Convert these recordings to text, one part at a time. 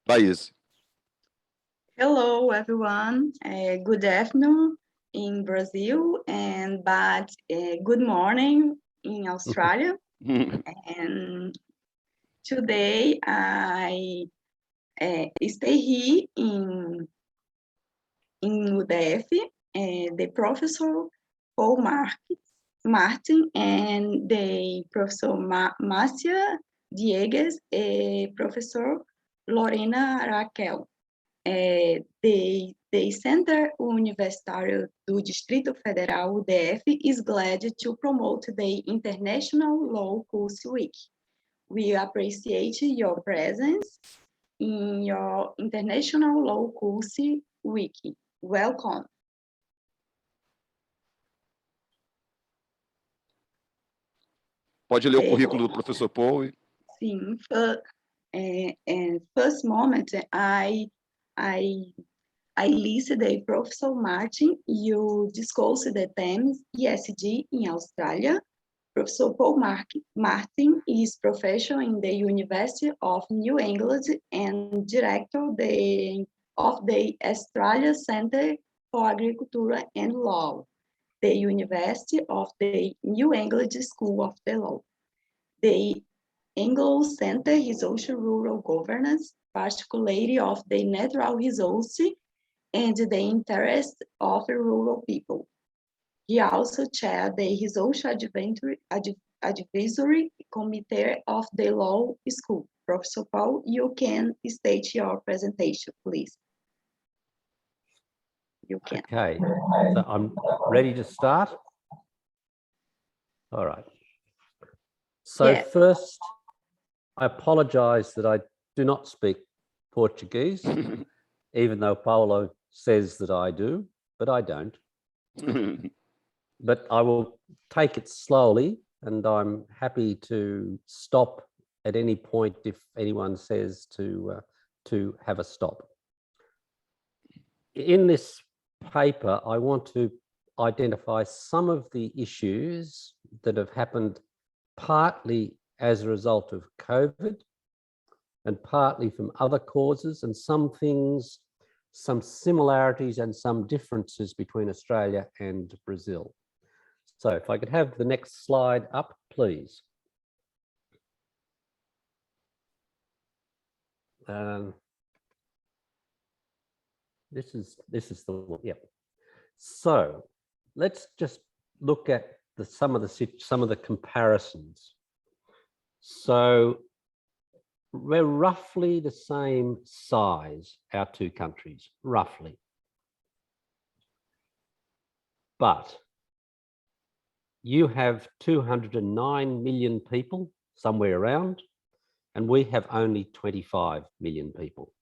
Thaís. Hello, everyone. Good afternoon in Brazil, but good morning in Australia. And today I stay here in UDF, the Professor Paul Martin and the Professor Márcia Diegues, Professor Lorena Raquel. The Center Universitário do Distrito Federal, UDF, is glad to promote the International Law Course Week. We appreciate your presence in your International Law Course Week. Welcome. Pode ler o currículo do professor Paul. Sim, first moment, I listed the Professor Martin. You discussed the themes ESG in Australia. Professor Paul Martin is professor in the University of New England and director of the Australia Centre for Agriculture and Law, the University of the New England School of the Law. The Anglo Center is also rural governance, particularly of the natural resources and the interest of rural people. He also chaired the Resource Advisory Committee of the Law School. Professor Paul, you can state your presentation, please. You can. Okay, so I'm ready to start. All right. So first, I apologize that I do not speak Portuguese, even though Paulo says that I do, but I don't. But I will take it slowly, and I'm happy to stop at any point if anyone says to have a stop. In this paper, I want to identify some of the issues that have happened partly as a result of COVID and partly from other causes, and some things, some similarities and some differences between Australia and Brazil. So if I could have the next slide up, please. This is the one, yeah. So let's just look at some of the comparisons. So we're roughly the same size, our two countries, roughly. But you have 209 million people somewhere around, and we have only 25 million people.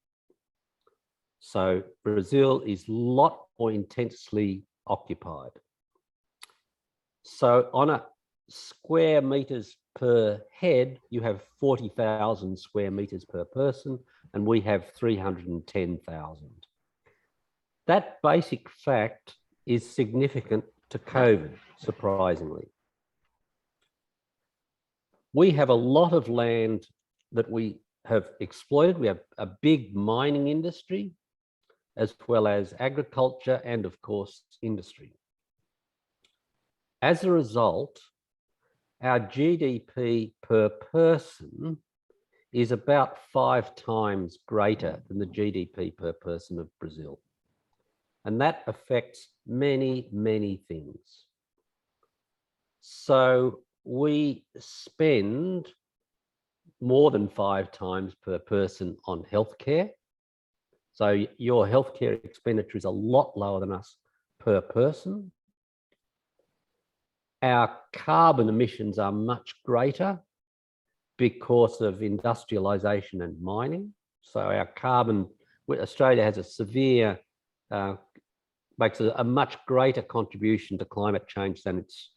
So Brazil is a lot more intensely occupied. So on a square meters per head, you have 40,000 square meters per person, and we have 310,000. That basic fact is significant to COVID, surprisingly. We have a lot of land that we have exploited. We have a big mining industry, as well as agriculture and, of course, industry. As a result, our GDP per person is about 5 times greater than the GDP per person of Brazil. And that affects many, many things. So we spend more than 5 times per person on healthcare. So your healthcare expenditure is a lot lower than us per person. Our carbon emissions are much greater because of industrialization and mining. So our carbon, Australia has a severe, makes a much greater contribution to climate change than its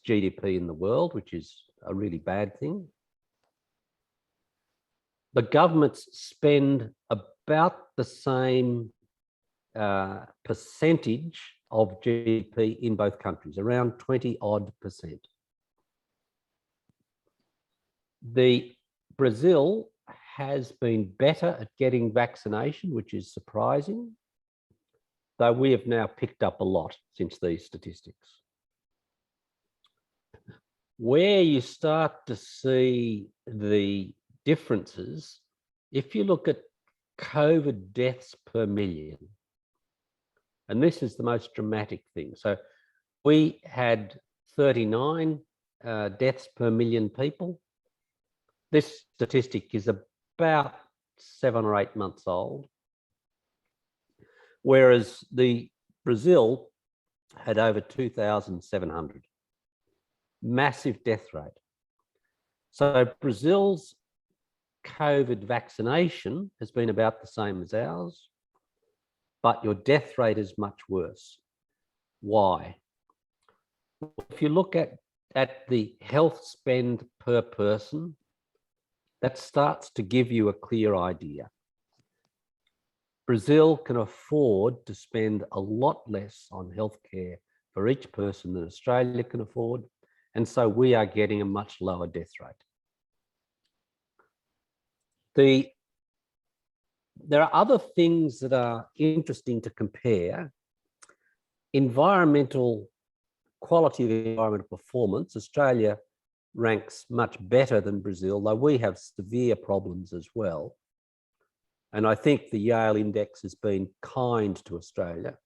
GDP in the world, which is a really bad thing. The governments spend about the same percentage of GDP in both countries, around 20-odd%. Brazil has been better at getting vaccination, which is surprising, though we have now picked up a lot since these statistics. Where you start to see the differences, if you look at COVID deaths per million, and this is the most dramatic thing. So we had 39 deaths per million people. This statistic is about 7 or 8 months old, whereas Brazil had over 2,700. Massive death rate. So Brazil's COVID vaccination has been about the same as ours, but your death rate is much worse. Why? If you look at the health spend per person, that starts to give you a clear idea. Brazil can afford to spend a lot less on healthcare for each person than Australia can afford, and so we are getting a much lower death rate. There are other things that are interesting to compare. Environmental quality of environmental performance, Australia ranks much better than Brazil, though we have severe problems as well. And I think the Yale Index has been kind to Australia.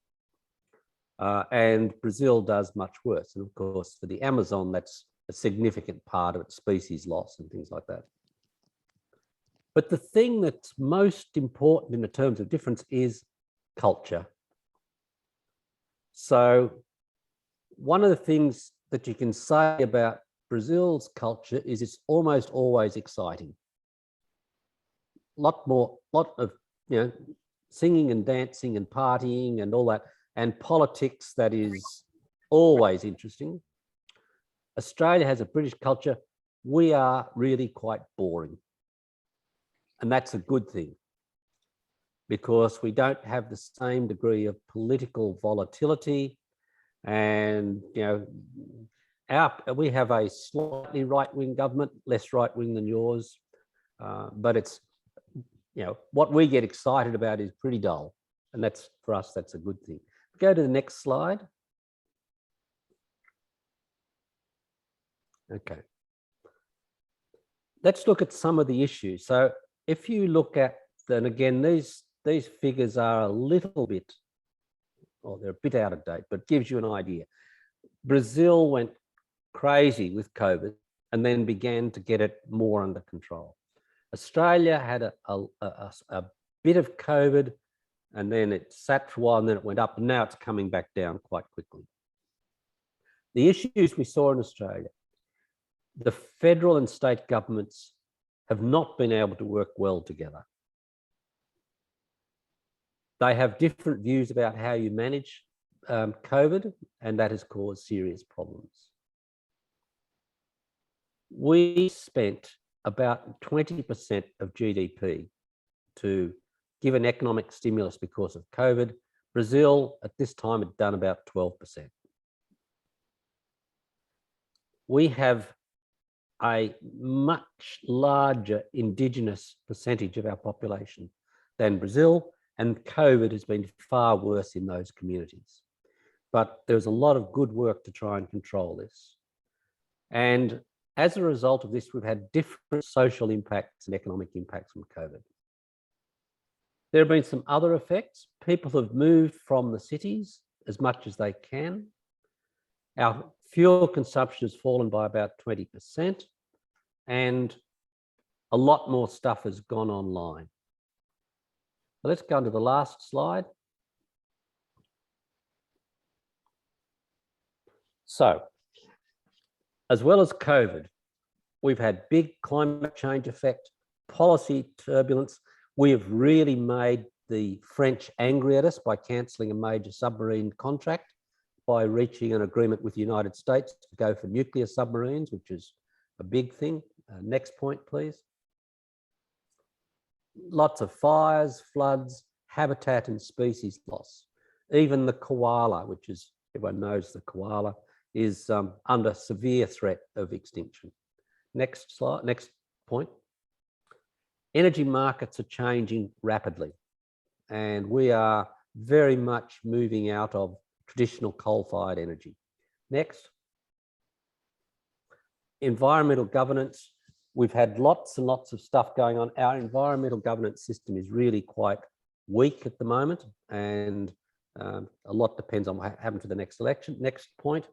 And Brazil does much worse. And of course, for the Amazon, that's a significant part of its species loss and things like that. But the thing that's most important in the terms of difference is culture. So one of the things that you can say about Brazil's culture is it's almost always exciting. Lot of singing and dancing and partying and all that, and politics that is always interesting. Australia has a British culture. We are really quite boring. And that's a good thing, because we don't have the same degree of political volatility. And we have a slightly right-wing government, less right-wing than yours, but it's what we get excited about is pretty dull, and that's, for us, that's a good thing. Go to the next slide. Okay, let's look at some of the issues. So if you look at, then again, these figures are a little bit, they're a bit out of date, but it gives you an idea. Brazil went crazy with COVID and then began to get it more under control. Australia had a bit of COVID, and then it sat for a while, and then it went up, and now it's coming back down quite quickly. The issues we saw in Australia, the federal and state governments have not been able to work well together. They have different views about how you manage COVID, and that has caused serious problems. We spent about 20% of GDP to give an economic stimulus because of COVID. Brazil at this time had done about 12%. We have a much larger indigenous percentage of our population than Brazil, and COVID has been far worse in those communities. But there's a lot of good work to try and control this. And as a result of this, we've had different social impacts and economic impacts from COVID. There have been some other effects. People have moved from the cities as much as they can. Our fuel consumption has fallen by about 20%, and a lot more stuff has gone online. Let's go on to the last slide. So, as well as COVID, we've had big climate change effect, policy turbulence. We have really made the French angry at us by cancelling a major submarine contract, by reaching an agreement with the United States to go for nuclear submarines, which is a big thing. Next point, please. Lots of fires, floods, habitat and species loss. Even the koala, which is, everyone knows the koala, is under severe threat of extinction. Next slide, next point. Energy markets are changing rapidly, and we are very much moving out of traditional coal-fired energy. Next. Environmental governance. We've had lots and lots of stuff going on. Our environmental governance system is really quite weak at the moment, and a lot depends on what happens to the next election. Next point.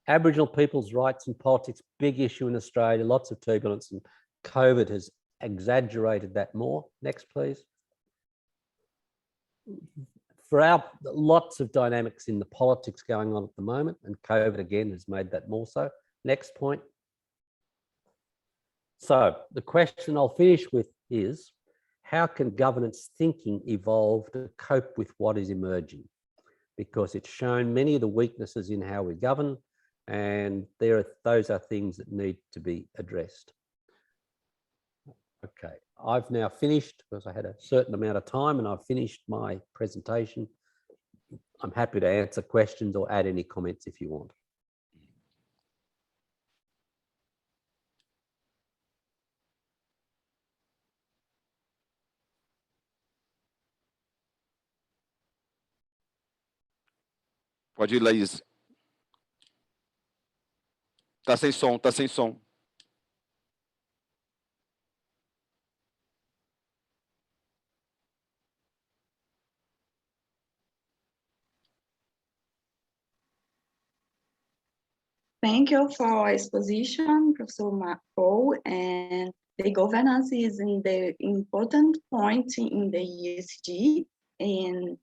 Aboriginal people's rights and politics, big issue in Australia, lots of turbulence, and COVID has exaggerated that more. Next, please. Lots of dynamics in the politics going on at the moment, and COVID again has made that more so. Next point. So the question I'll finish with is, how can governance thinking evolve to cope with what is emerging? Because it's shown many of the weaknesses in how we govern, and those are things that need to be addressed. Okay, I've now finished because I had a certain amount of time and I've finished my presentation. I'm happy to answer questions or add any comments if you want. Pode ir, Laís. Tá sem som, tá sem som. Thank you for exposition, Professor Paul, and the governance is the important point in the ESG, and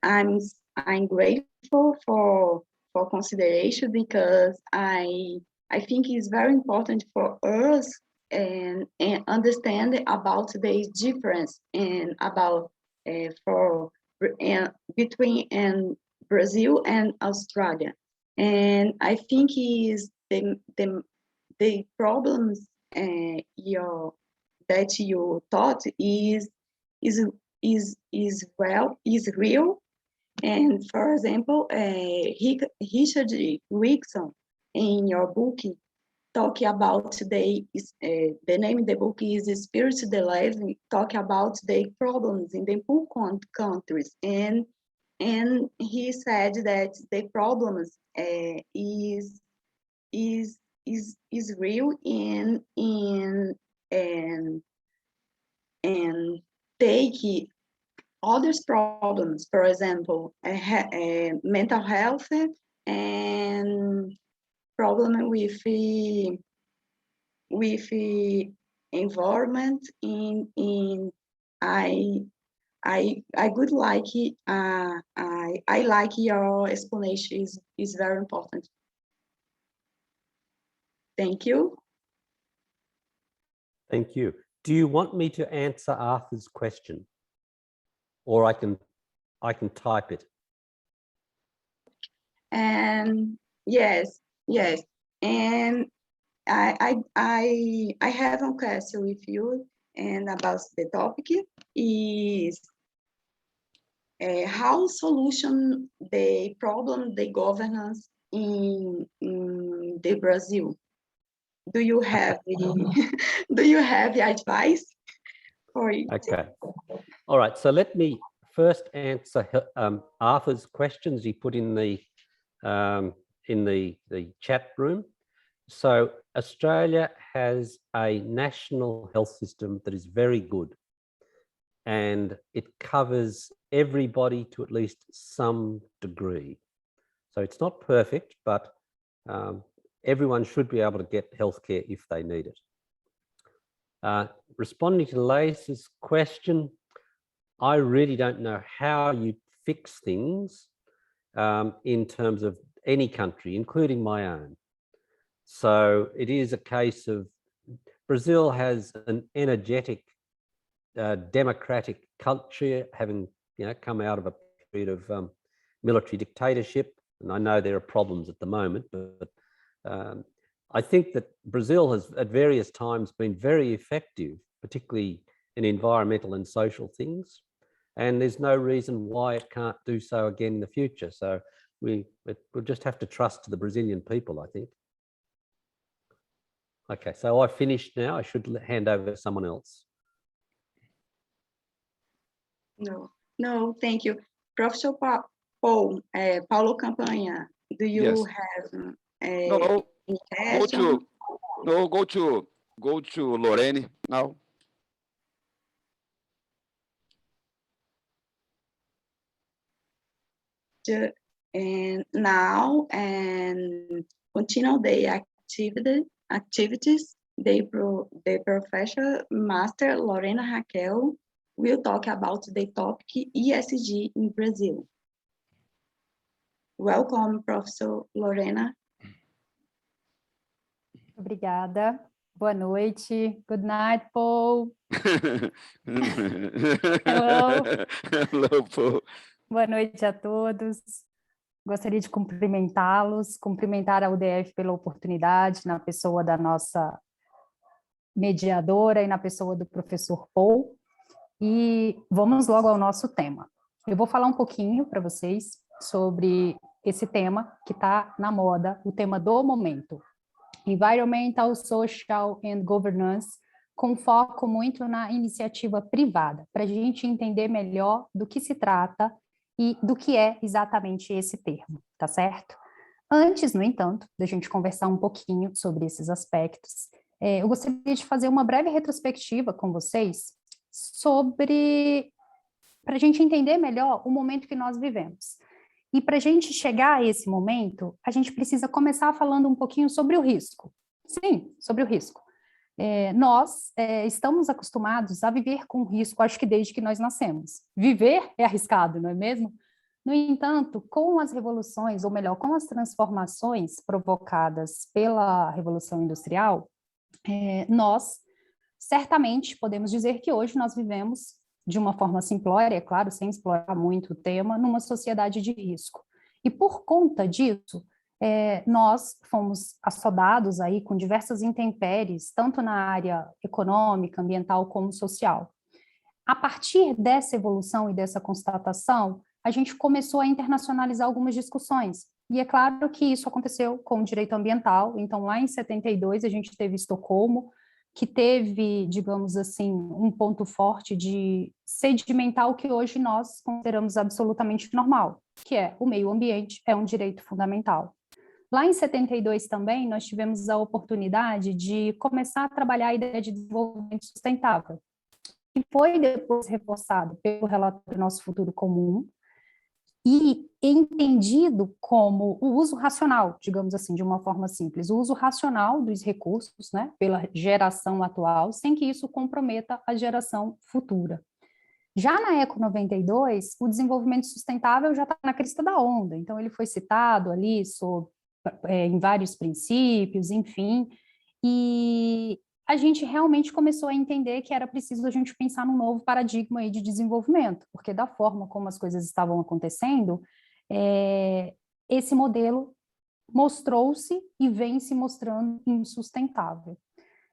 I'm grateful for consideration, because I think it's very important for us and understand about the difference and about between Brazil and Australia. And I think is the problems that you thought is real. And for example, Richard Rickson in your book talk about the name of the book is Spirit the Living, talk about the problems in the poor countries, and he said that the problems is real and take others problems, for example, mental health and problem with environment. I would like it. I like your explanation. Is very important. Thank you. Thank you. Do you want me to answer Arthur's question, or I can type it? And yes, and I have a question with you, and about the topic is how solution the problem the governance in the Brazil. Do you have advice for it? Okay. All right. So let me first answer Arthur's questions he put in the chat room. So Australia has a national health system that is very good, and it covers everybody to at least some degree. So it's not perfect, but everyone should be able to get healthcare if they need it. Responding to Lace's question, I really don't know how you fix things in terms of any country, including my own. So it is a case of Brazil has an energetic, democratic culture, having come out of a period of military dictatorship. And I know there are problems at the moment, but I think that Brazil has at various times been very effective, particularly in environmental and social things. And there's no reason why it can't do so again in the future. So we'll just have to trust the Brazilian people, I think. Okay, so I've finished now. I should hand over to someone else. No, thank you. Professor Paul, Paulo Campanha, do you Yes. have No, any go question? go to Lorene now. And now and continue the activities. The professor master Lorena Raquel will talk about the topic ESG in Brazil. Welcome, Professor Lorena. Obrigada. Boa noite. Good night, Paul. Hello. Hello, Paul. Boa noite a todos. Gostaria de cumprimentá-los, cumprimentar a UDF pela oportunidade, na pessoa da nossa mediadora e na pessoa do professor Paul. E vamos logo ao nosso tema. Eu vou falar um pouquinho para vocês sobre esse tema que está na moda, o tema do momento. Environmental, Social and Governance, com foco muito na iniciativa privada, para a gente entender melhor do que se trata e do que é exatamente esse termo, tá certo? Antes, no entanto, da gente conversar um pouquinho sobre esses aspectos, eu gostaria de fazer uma breve retrospectiva com vocês para a gente entender melhor o momento que nós vivemos. E para a gente chegar a esse momento, a gente precisa começar falando um pouquinho sobre o risco. Sim, sobre o risco. Nós estamos acostumados a viver com risco, acho que desde que nós nascemos. Viver é arriscado, não é mesmo? No entanto, com as revoluções, ou melhor, com as transformações provocadas pela Revolução Industrial, nós certamente podemos dizer que hoje nós vivemos de uma forma simplória, é claro, sem explorar muito o tema, numa sociedade de risco. E por conta disso, nós fomos assodados aí com diversas intempéries, tanto na área econômica, ambiental, como social. A partir dessa evolução e dessa constatação, a gente começou a internacionalizar algumas discussões. E é claro que isso aconteceu com o direito ambiental. Então, lá em 72, a gente teve Estocolmo, que teve, digamos assim, um ponto forte de sedimentar o que hoje nós consideramos absolutamente normal, que é o meio ambiente, é um direito fundamental. Lá em 72 também, nós tivemos a oportunidade de começar a trabalhar a ideia de desenvolvimento sustentável, que foi depois reforçado pelo relatório Nosso Futuro Comum, e entendido como o uso racional, digamos assim, de uma forma simples, o uso racional dos recursos, né, pela geração atual, sem que isso comprometa a geração futura. Já na Eco 92, o desenvolvimento sustentável já está na crista da onda, então ele foi citado ali em vários princípios, enfim, e a gente realmente começou a entender que era preciso a gente pensar num novo paradigma aí de desenvolvimento, porque da forma como as coisas estavam acontecendo, esse modelo mostrou-se e vem se mostrando insustentável.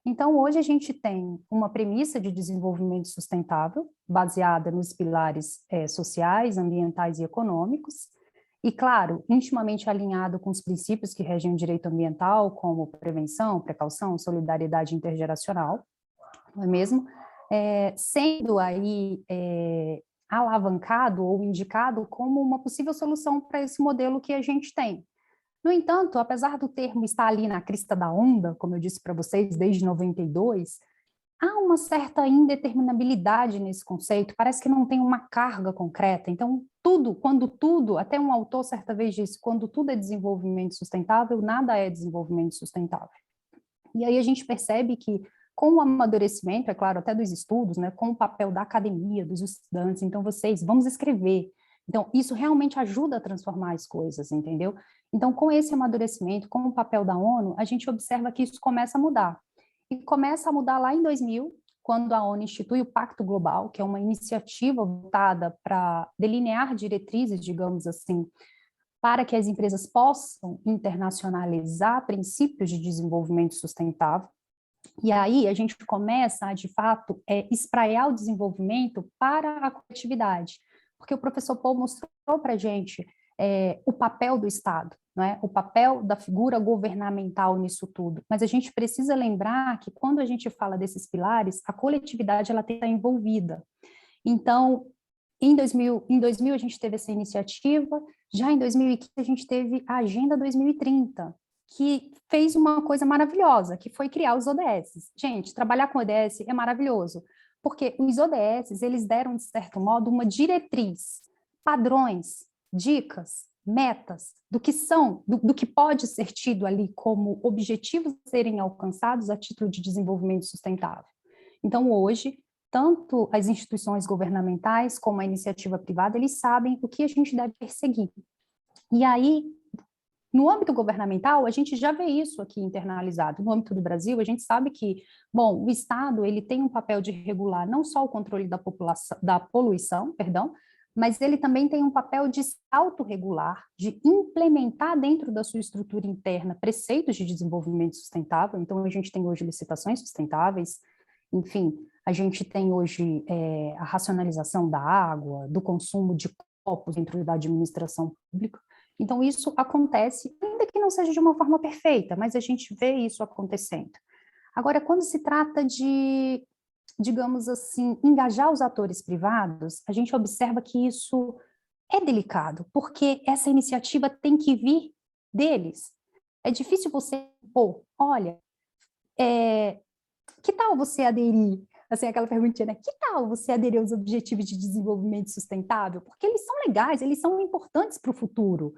Então, hoje a gente tem uma premissa de desenvolvimento sustentável, baseada nos pilares sociais, ambientais e econômicos, e, claro, intimamente alinhado com os princípios que regem o direito ambiental, como prevenção, precaução, solidariedade intergeracional, não é mesmo? Sendo aí alavancado ou indicado como uma possível solução para esse modelo que a gente tem. No entanto, apesar do termo estar ali na crista da onda, como eu disse para vocês, desde 92, há uma certa indeterminabilidade nesse conceito, parece que não tem uma carga concreta. Então, até um autor certa vez disse, quando tudo é desenvolvimento sustentável, nada é desenvolvimento sustentável. E aí a gente percebe que, com o amadurecimento, é claro, até dos estudos, né, com o papel da academia, dos estudantes, então vamos escrever. Então, isso realmente ajuda a transformar as coisas, entendeu? Então, com esse amadurecimento, com o papel da ONU, a gente observa que isso começa a mudar. E começa a mudar lá em 2000, quando a ONU institui o Pacto Global, que é uma iniciativa voltada para delinear diretrizes, digamos assim, para que as empresas possam internacionalizar princípios de desenvolvimento sustentável. E aí a gente começa a, de fato, espraiar o desenvolvimento para a coletividade, porque o professor Paul mostrou para a gente o papel do Estado, não é? O papel da figura governamental nisso tudo. Mas a gente precisa lembrar que quando a gente fala desses pilares, a coletividade ela tem que estar envolvida. Então, em 2000 a gente teve essa iniciativa, já em 2015 a gente teve a Agenda 2030, que fez uma coisa maravilhosa, que foi criar os ODS. Gente, trabalhar com ODS é maravilhoso, porque os ODS, eles deram, de certo modo, uma diretriz, padrões, dicas, metas, do que pode ser tido ali como objetivos a serem alcançados a título de desenvolvimento sustentável. Então, hoje, tanto as instituições governamentais como a iniciativa privada, eles sabem o que a gente deve perseguir. E aí, no âmbito governamental, a gente já vê isso aqui internalizado. No âmbito do Brasil, a gente sabe que, bom, o Estado ele tem um papel de regular não só o controle da poluição, mas ele também tem um papel de autorregular, de implementar dentro da sua estrutura interna preceitos de desenvolvimento sustentável. Então, a gente tem hoje licitações sustentáveis, enfim, a gente tem hoje a racionalização da água, do consumo de copos dentro da administração pública. Então, isso acontece, ainda que não seja de uma forma perfeita, mas a gente vê isso acontecendo. Agora, quando se trata de, digamos assim, engajar os atores privados, a gente observa que isso é delicado, porque essa iniciativa tem que vir deles. É difícil você, olha, que tal você aderir? Assim, aquela perguntinha, né? Que tal você aderir aos Objetivos de Desenvolvimento Sustentável? Porque eles são legais, eles são importantes para o futuro.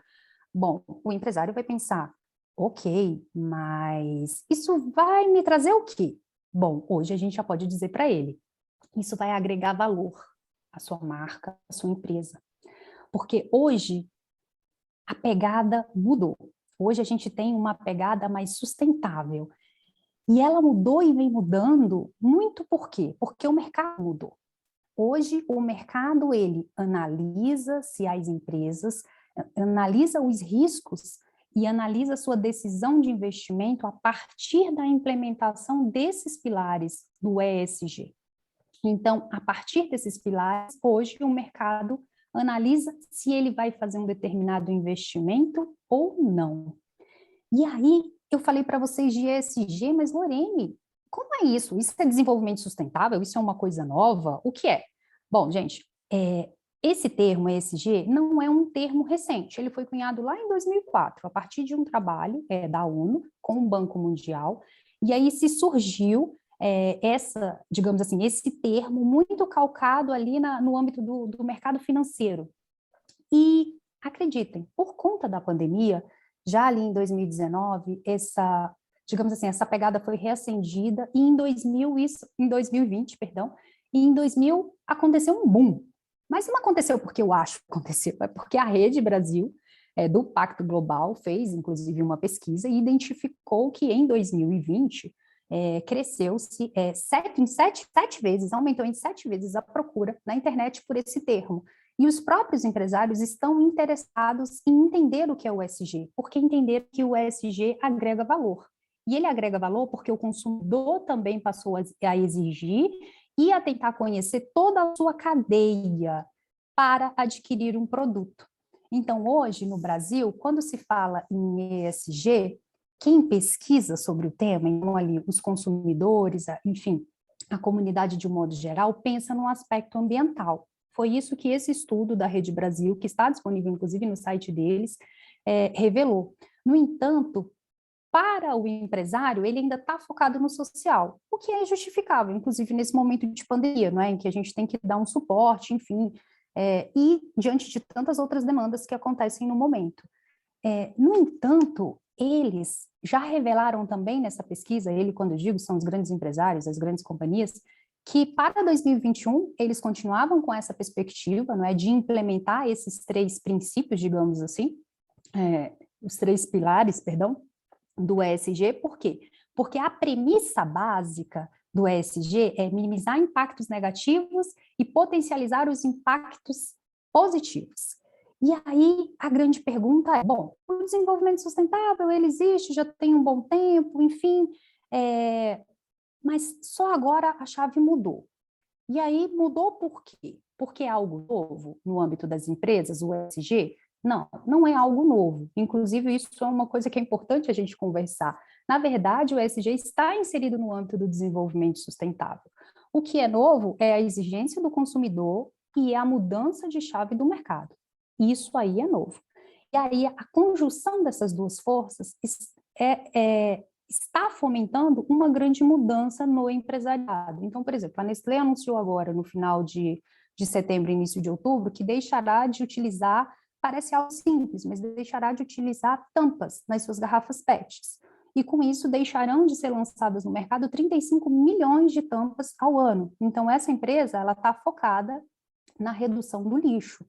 Bom, o empresário vai pensar, ok, mas isso vai me trazer o quê? Bom, hoje a gente já pode dizer para ele, isso vai agregar valor à sua marca, à sua empresa. Porque hoje a pegada mudou. Hoje a gente tem uma pegada mais sustentável. E ela mudou e vem mudando muito por quê? Porque o mercado mudou. Hoje, o mercado, ele analisa se as empresas, analisa os riscos e analisa a sua decisão de investimento a partir da implementação desses pilares do ESG. Então, a partir desses pilares, hoje o mercado analisa se ele vai fazer um determinado investimento ou não. E aí, eu falei para vocês de ESG, mas Lorene, como é isso? Isso é desenvolvimento sustentável? Isso é uma coisa nova? O que é? Bom, gente, esse termo ESG não é um termo recente. Ele foi cunhado lá em 2004, a partir de um trabalho da ONU com o Banco Mundial, e aí se surgiu digamos assim, esse termo muito calcado ali no âmbito do mercado financeiro. E, acreditem, por conta da pandemia, já ali em 2019, digamos assim, essa pegada foi reacendida e em 2020, e em 2000 aconteceu um boom. Mas não aconteceu porque eu acho que aconteceu, é porque a Rede Brasil, do Pacto Global, fez inclusive uma pesquisa e identificou que em 2020 cresceu-se sete vezes, aumentou em 7 vezes a procura na internet por esse termo. E os próprios empresários estão interessados em entender o que é o ESG, porque entender que o ESG agrega valor. E ele agrega valor porque o consumidor também passou a exigir e a tentar conhecer toda a sua cadeia para adquirir um produto. Então, hoje, no Brasil, quando se fala em ESG, quem pesquisa sobre o tema, então ali os consumidores, enfim, a comunidade de um modo geral, pensa no aspecto ambiental. Foi isso que esse estudo da Rede Brasil, que está disponível inclusive no site deles, revelou. No entanto, para o empresário, ele ainda está focado no social, o que é justificável, inclusive nesse momento de pandemia, não é? Em que a gente tem que dar um suporte, enfim, e diante de tantas outras demandas que acontecem no momento. No entanto, eles já revelaram também nessa pesquisa, quando eu digo, são os grandes empresários, as grandes companhias, que para 2021 eles continuavam com essa perspectiva, não é, de implementar esses 3 princípios, digamos assim, os 3 pilares, do ESG. Por quê? Porque a premissa básica do ESG é minimizar impactos negativos e potencializar os impactos positivos. E aí a grande pergunta é, bom, o desenvolvimento sustentável, ele existe, já tem um bom tempo, enfim, mas só agora a chave mudou. E aí mudou por quê? Porque é algo novo no âmbito das empresas, o ESG? Não, não é algo novo. Inclusive, isso é uma coisa que é importante a gente conversar. Na verdade, o ESG está inserido no âmbito do desenvolvimento sustentável. O que é novo é a exigência do consumidor e a mudança de chave do mercado. Isso aí é novo. E aí, a conjunção dessas duas forças está fomentando uma grande mudança no empresariado. Então, por exemplo, a Nestlé anunciou agora, no final de setembro, início de outubro, que deixará de utilizar, parece algo simples, mas deixará de utilizar tampas nas suas garrafas PETs. E com isso deixarão de ser lançadas no mercado 35 milhões de tampas ao ano. Então, essa empresa ela está focada na redução do lixo.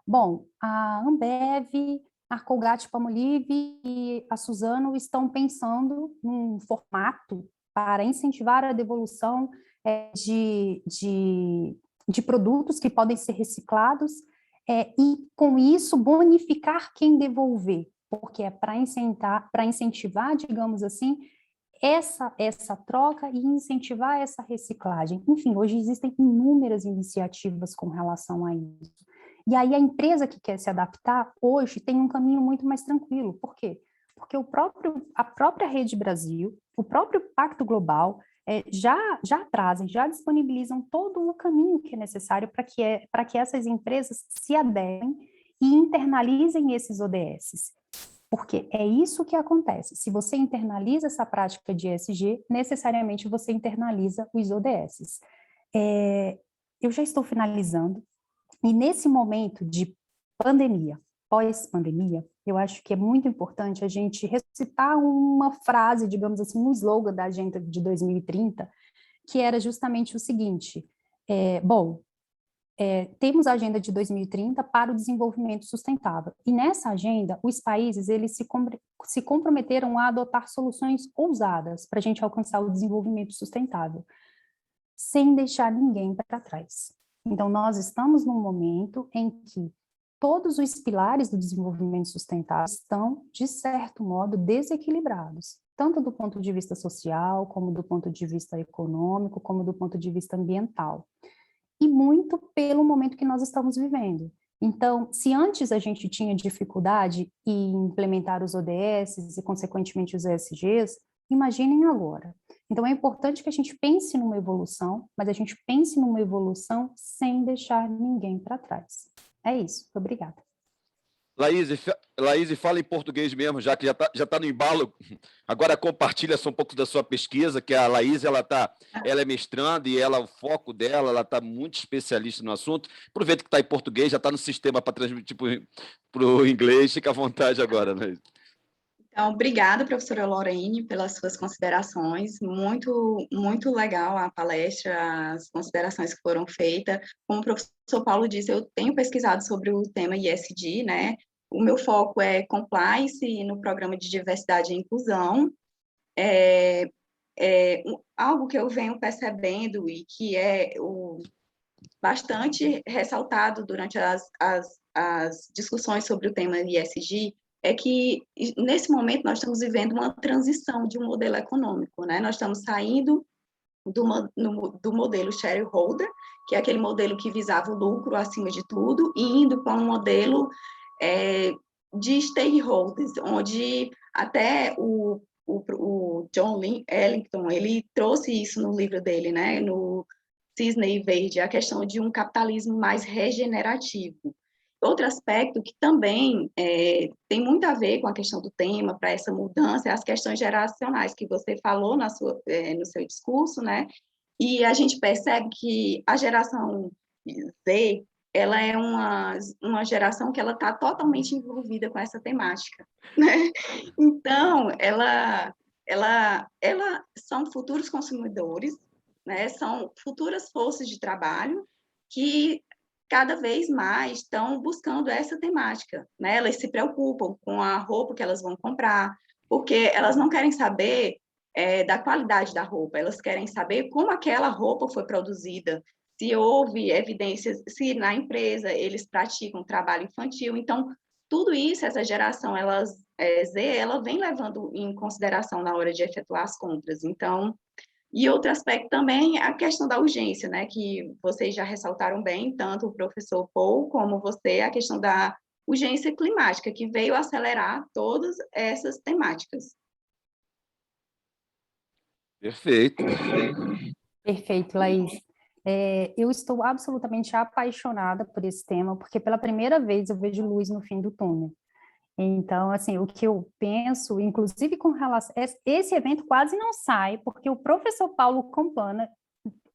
Bom, a Ambev, a Colgate-Palmolive e a Suzano estão pensando num formato para incentivar a devolução de produtos que podem ser reciclados e, com isso, bonificar quem devolver, porque é para incentivar, digamos assim, essa troca e incentivar essa reciclagem. Enfim, hoje existem inúmeras iniciativas com relação a isso. E aí a empresa que quer se adaptar hoje tem um caminho muito mais tranquilo. Por quê? Porque a própria Rede Brasil, o próprio Pacto Global, já trazem, já disponibilizam todo o caminho que é necessário para que essas empresas se adequem e internalizem esses ODS. Porque é isso que acontece. Se você internaliza essa prática de ESG, necessariamente você internaliza os ODS. Eu já estou finalizando, e nesse momento de pandemia, pós-pandemia, eu acho que é muito importante a gente recitar uma frase, digamos assim, um slogan da Agenda de 2030, que era justamente o seguinte, temos a Agenda de 2030 para o desenvolvimento sustentável, e nessa agenda, os países eles se comprometeram a adotar soluções ousadas para a gente alcançar o desenvolvimento sustentável, sem deixar ninguém para trás. Então, nós estamos num momento em que todos os pilares do desenvolvimento sustentável estão, de certo modo, desequilibrados, tanto do ponto de vista social, como do ponto de vista econômico, como do ponto de vista ambiental. E muito pelo momento que nós estamos vivendo. Então, se antes a gente tinha dificuldade em implementar os ODS e, consequentemente, os ESGs, imaginem agora. Então, é importante que a gente pense numa evolução, mas a gente pense numa evolução sem deixar ninguém para trás. É isso. Obrigada. Laís, fala em português mesmo, já que já tá no embalo. Agora compartilha só um pouco da sua pesquisa, que a Laís, ela é mestranda e o foco dela, ela está muito especialista no assunto. Aproveita que está em português, já está no sistema para transmitir para o inglês, fica à vontade agora, né? Então, obrigada, professora Lorene, pelas suas considerações. Muito, muito legal a palestra, as considerações que foram feitas. Como o professor Paulo disse, eu tenho pesquisado sobre o tema ESG, né? O meu foco é compliance no programa de diversidade e inclusão. Algo que eu venho percebendo e que é bastante ressaltado durante as discussões sobre o tema ESG, é que, nesse momento, nós estamos vivendo uma transição de um modelo econômico, né? Nós estamos saindo do modelo shareholder, que é aquele modelo que visava o lucro acima de tudo, e indo para um modelo de stakeholders, onde até o John Ellington, ele trouxe isso no livro dele, né? No Cisne Verde, a questão de um capitalismo mais regenerativo. Outro aspecto que também tem muito a ver com a questão do tema, para essa mudança, é as questões geracionais, que você falou no seu discurso, né? E a gente percebe que a geração Z, ela é uma geração que ela está totalmente envolvida com essa temática, né? Então, ela são futuros consumidores, né? São futuras forças de trabalho que cada vez mais estão buscando essa temática, né? Elas se preocupam com a roupa que elas vão comprar, porque elas não querem saber da qualidade da roupa, elas querem saber como aquela roupa foi produzida, se houve evidências, se na empresa eles praticam trabalho infantil. Então, tudo isso, essa geração Z, ela vem levando em consideração na hora de efetuar as compras. Então, e outro aspecto também é a questão da urgência, né, que vocês já ressaltaram bem, tanto o professor Paul como você, a questão da urgência climática, que veio acelerar todas essas temáticas. Perfeito. Perfeito, Laís. Eu estou absolutamente apaixonada por esse tema, porque pela primeira vez eu vejo luz no fim do túnel. Então, assim, o que eu penso, inclusive com relação... Esse evento quase não sai, porque o professor Paulo Campana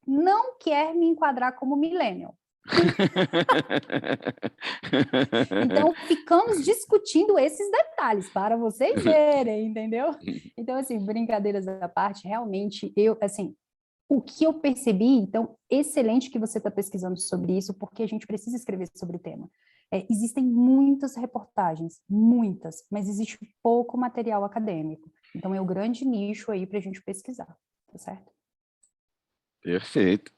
não quer me enquadrar como millennial. Então, ficamos discutindo esses detalhes para vocês verem, entendeu? Então, assim, brincadeiras à parte, realmente, o que eu percebi, então, excelente que você está pesquisando sobre isso, porque a gente precisa escrever sobre o tema. Existem muitas reportagens, muitas, mas existe pouco material acadêmico. Então, é o grande nicho aí para a gente pesquisar, tá certo? Perfeito.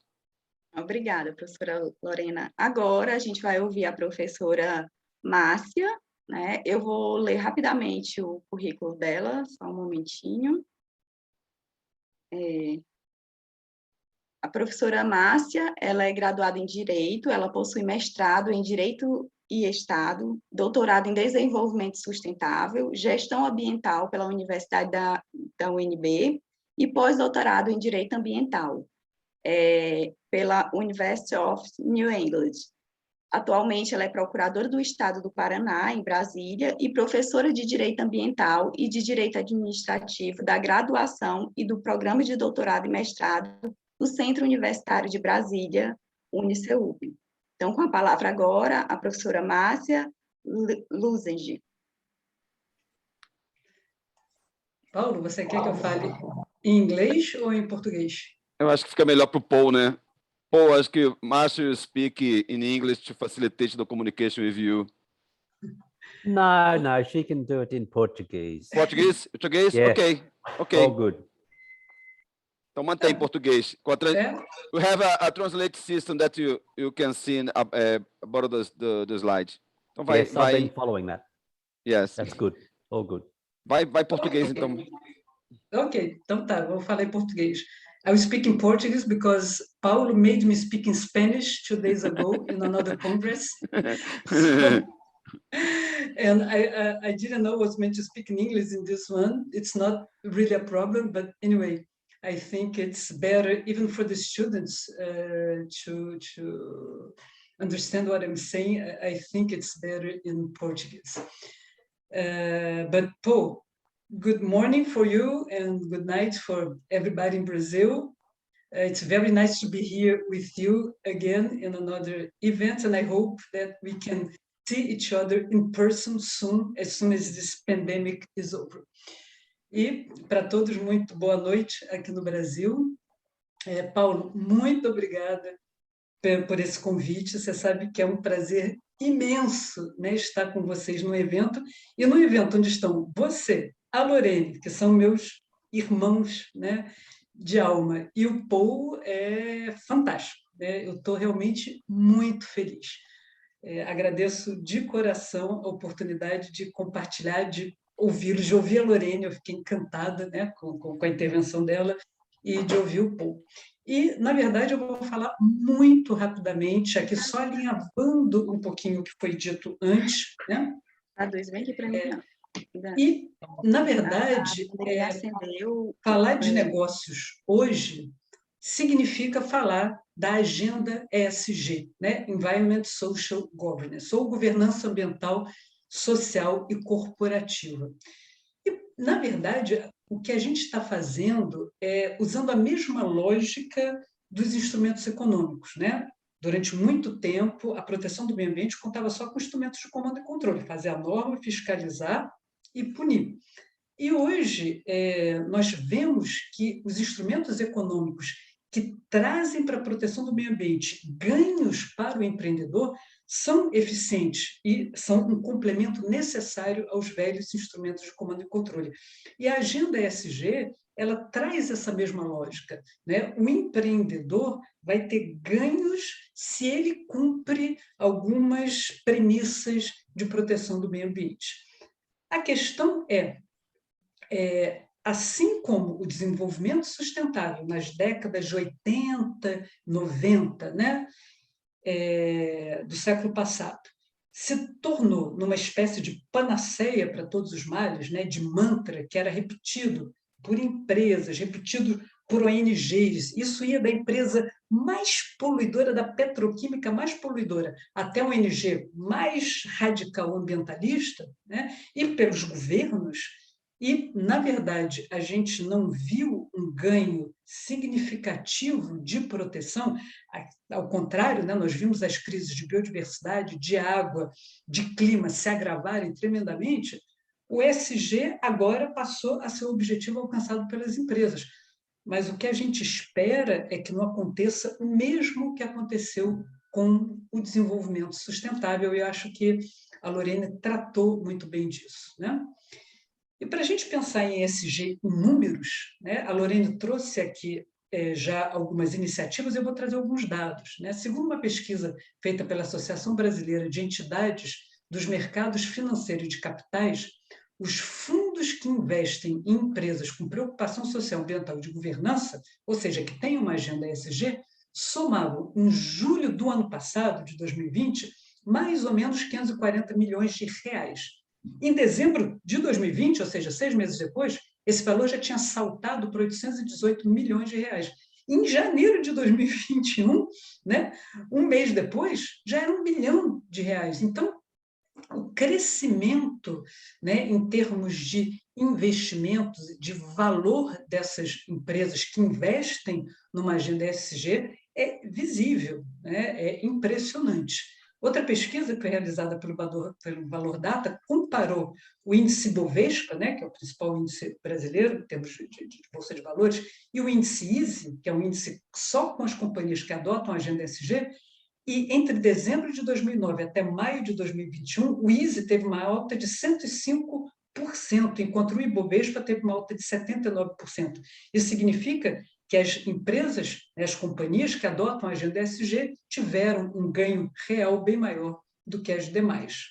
Obrigada, professora Lorena. Agora a gente vai ouvir a professora Márcia, né? Eu vou ler rapidamente o currículo dela, só um momentinho. A professora Márcia, ela é graduada em Direito, ela possui mestrado em Direito e Estado, doutorado em Desenvolvimento Sustentável, Gestão Ambiental pela Universidade da UNB e pós-doutorado em Direito Ambiental pela University of New England. Atualmente, ela é procuradora do Estado do Paraná, em Brasília, e professora de Direito Ambiental e de Direito Administrativo da graduação e do Programa de Doutorado e Mestrado do Centro Universitário de Brasília, UniCeub. Então, com a palavra agora, a professora Márcia Luzenge. Paulo, você quer que eu fale em inglês ou em português? Eu acho que fica melhor para o Paul, né? Paul, acho que Márcio speak in English to facilitate the communication with you. No, she can do it in Portuguese. Português? Português? Yes. Ok. All good. Então mantém em português. We have a translate system that you can see about the slide. Então vai. Yes, I've been following that. Yes. That's good. All good. Vai português, então. Ok, então tá, vou falar em português. I will speak in Portuguese because Paulo made me speak in Spanish 2 days ago in another congress. And I didn't know I was meant to speak in English in this one. It's not really a problem, but anyway, I think it's better even for the students to understand what I'm saying. I think it's better in Portuguese. But Paul, good morning for you and good night for everybody in Brazil. It's very nice to be here with you again in another event, and I hope that we can see each other in person soon as this pandemic is over. E para todos, muito boa noite aqui no Brasil. Paulo, muito obrigada por esse convite. Você sabe que é um prazer imenso, né, estar com vocês no evento, e no evento onde estão você, a Lorene, que são meus irmãos, né, de alma, e o Paul é fantástico, né? Eu estou realmente muito feliz. Agradeço de coração a oportunidade de compartilhar, de ouvi-los, de ouvir a Lorene, eu fiquei encantada, né, com a intervenção dela, e de ouvir o Paul. E, na verdade, eu vou falar muito rapidamente, aqui só alinhavando um pouquinho o que foi dito antes, né? Vem aqui para mim. E, na verdade, falar de negócios hoje significa falar da agenda ESG, né? Environment Social Governance, ou governança ambiental, social e corporativa. E, na verdade, o que a gente está fazendo é usando a mesma lógica dos instrumentos econômicos, né? Durante muito tempo, a proteção do meio ambiente contava só com instrumentos de comando e controle, fazer a norma, fiscalizar e punir. E hoje, nós vemos que os instrumentos econômicos que trazem para a proteção do meio ambiente ganhos para o empreendedor são eficientes e são um complemento necessário aos velhos instrumentos de comando e controle. E a agenda ESG, ela traz essa mesma lógica, né? O empreendedor vai ter ganhos se ele cumpre algumas premissas de proteção do meio ambiente. A questão assim como o desenvolvimento sustentável nas décadas de 80, 90, né, do século passado, se tornou numa espécie de panaceia para todos os males, né, de mantra que era repetido por empresas, repetido por ONGs. Isso ia da empresa mais poluidora, da petroquímica mais poluidora, até a ONG mais radical ambientalista, né, e pelos governos. E, na verdade, a gente não viu um ganho significativo de proteção. Ao contrário, né, nós vimos as crises de biodiversidade, de água, de clima se agravarem tremendamente. O ESG agora passou a ser o objetivo alcançado pelas empresas. Mas o que a gente espera é que não aconteça o mesmo que aconteceu com o desenvolvimento sustentável. E eu acho que a Lorene tratou muito bem disso, né? E para a gente pensar em ESG em números, né, a Lorene trouxe aqui já algumas iniciativas, eu vou trazer alguns dados, né? Segundo uma pesquisa feita pela Associação Brasileira de Entidades dos Mercados Financeiros e de Capitais, os fundos que investem em empresas com preocupação social, ambiental e de governança, ou seja, que têm uma agenda ESG, somavam, em julho do ano passado, de 2020, mais ou menos 540 milhões de reais. Em dezembro de 2020, ou seja, 6 meses depois, esse valor já tinha saltado para 818 milhões de reais. Em janeiro de 2021, né, um mês depois, já era 1 bilhão de reais. Então, o crescimento, né, em termos de investimentos, de valor dessas empresas que investem numa agenda ESG é visível, né, é impressionante. Outra pesquisa que foi realizada pelo Valor Data comparou o índice Bovespa, né, que é o principal índice brasileiro em termos de bolsa de valores, e o índice ISE, que é um índice só com as companhias que adotam a agenda ESG, e entre dezembro de 2009 até maio de 2021, o ISE teve uma alta de 105%, enquanto o Ibovespa teve uma alta de 79%. Isso significa que as empresas, as companhias que adotam a agenda ESG tiveram um ganho real bem maior do que as demais.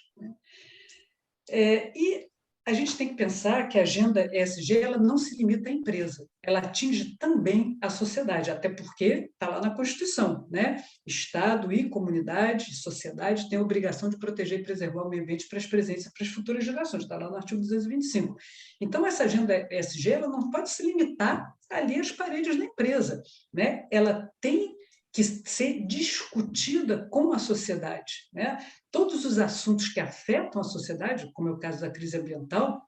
E a gente tem que pensar que a agenda ESG ela não se limita à empresa, ela atinge também a sociedade, até porque está lá na Constituição, né? Estado e comunidade, sociedade têm a obrigação de proteger e preservar o meio ambiente para as presentes e para as futuras gerações, está lá no artigo 225. Então, essa agenda ESG ela não pode se limitar ali às paredes da empresa, né? Ela tem que ser discutida com a sociedade, né? Todos os assuntos que afetam a sociedade, como é o caso da crise ambiental,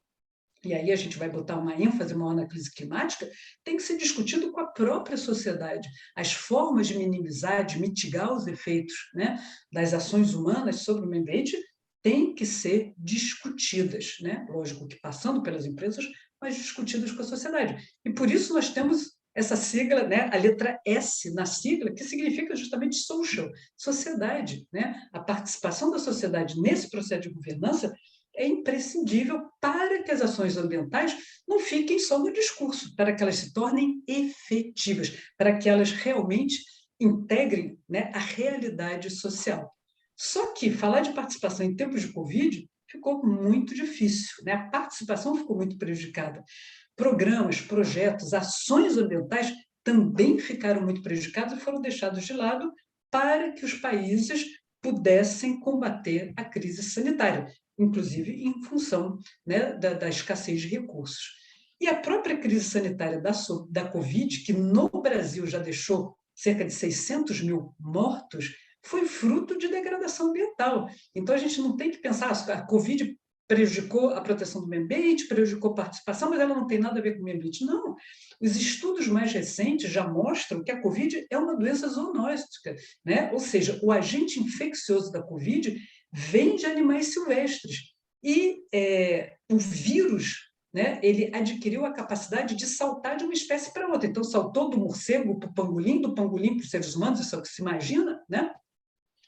e aí a gente vai botar uma ênfase maior na crise climática, tem que ser discutido com a própria sociedade. As formas de minimizar, de mitigar os efeitos, né, das ações humanas sobre o meio ambiente têm que ser discutidas, né? Lógico que passando pelas empresas, mas discutidas com a sociedade. E por isso nós temos essa sigla, né, a letra S na sigla, que significa justamente social, sociedade, né? A participação da sociedade nesse processo de governança é imprescindível para que as ações ambientais não fiquem só no discurso, para que elas se tornem efetivas, para que elas realmente integrem, né, a realidade social. Só que falar de participação em tempos de Covid ficou muito difícil, né? A participação ficou muito prejudicada. Programas, projetos, ações ambientais também ficaram muito prejudicados e foram deixados de lado para que os países pudessem combater a crise sanitária, inclusive em função, né, da escassez de recursos. E a própria crise sanitária da Covid, que no Brasil já deixou cerca de 600 mil mortos, foi fruto de degradação ambiental. Então, a gente não tem que pensar, a Covid prejudicou a proteção do meio ambiente, prejudicou a participação, mas ela não tem nada a ver com o meio ambiente. Não. Os estudos mais recentes já mostram que a Covid é uma doença zoonóstica, né? Ou seja, o agente infeccioso da Covid vem de animais silvestres. E o vírus, né, ele adquiriu a capacidade de saltar de uma espécie para outra. Então, saltou do morcego para o pangolim, do pangolim para os seres humanos, isso é o que se imagina, né?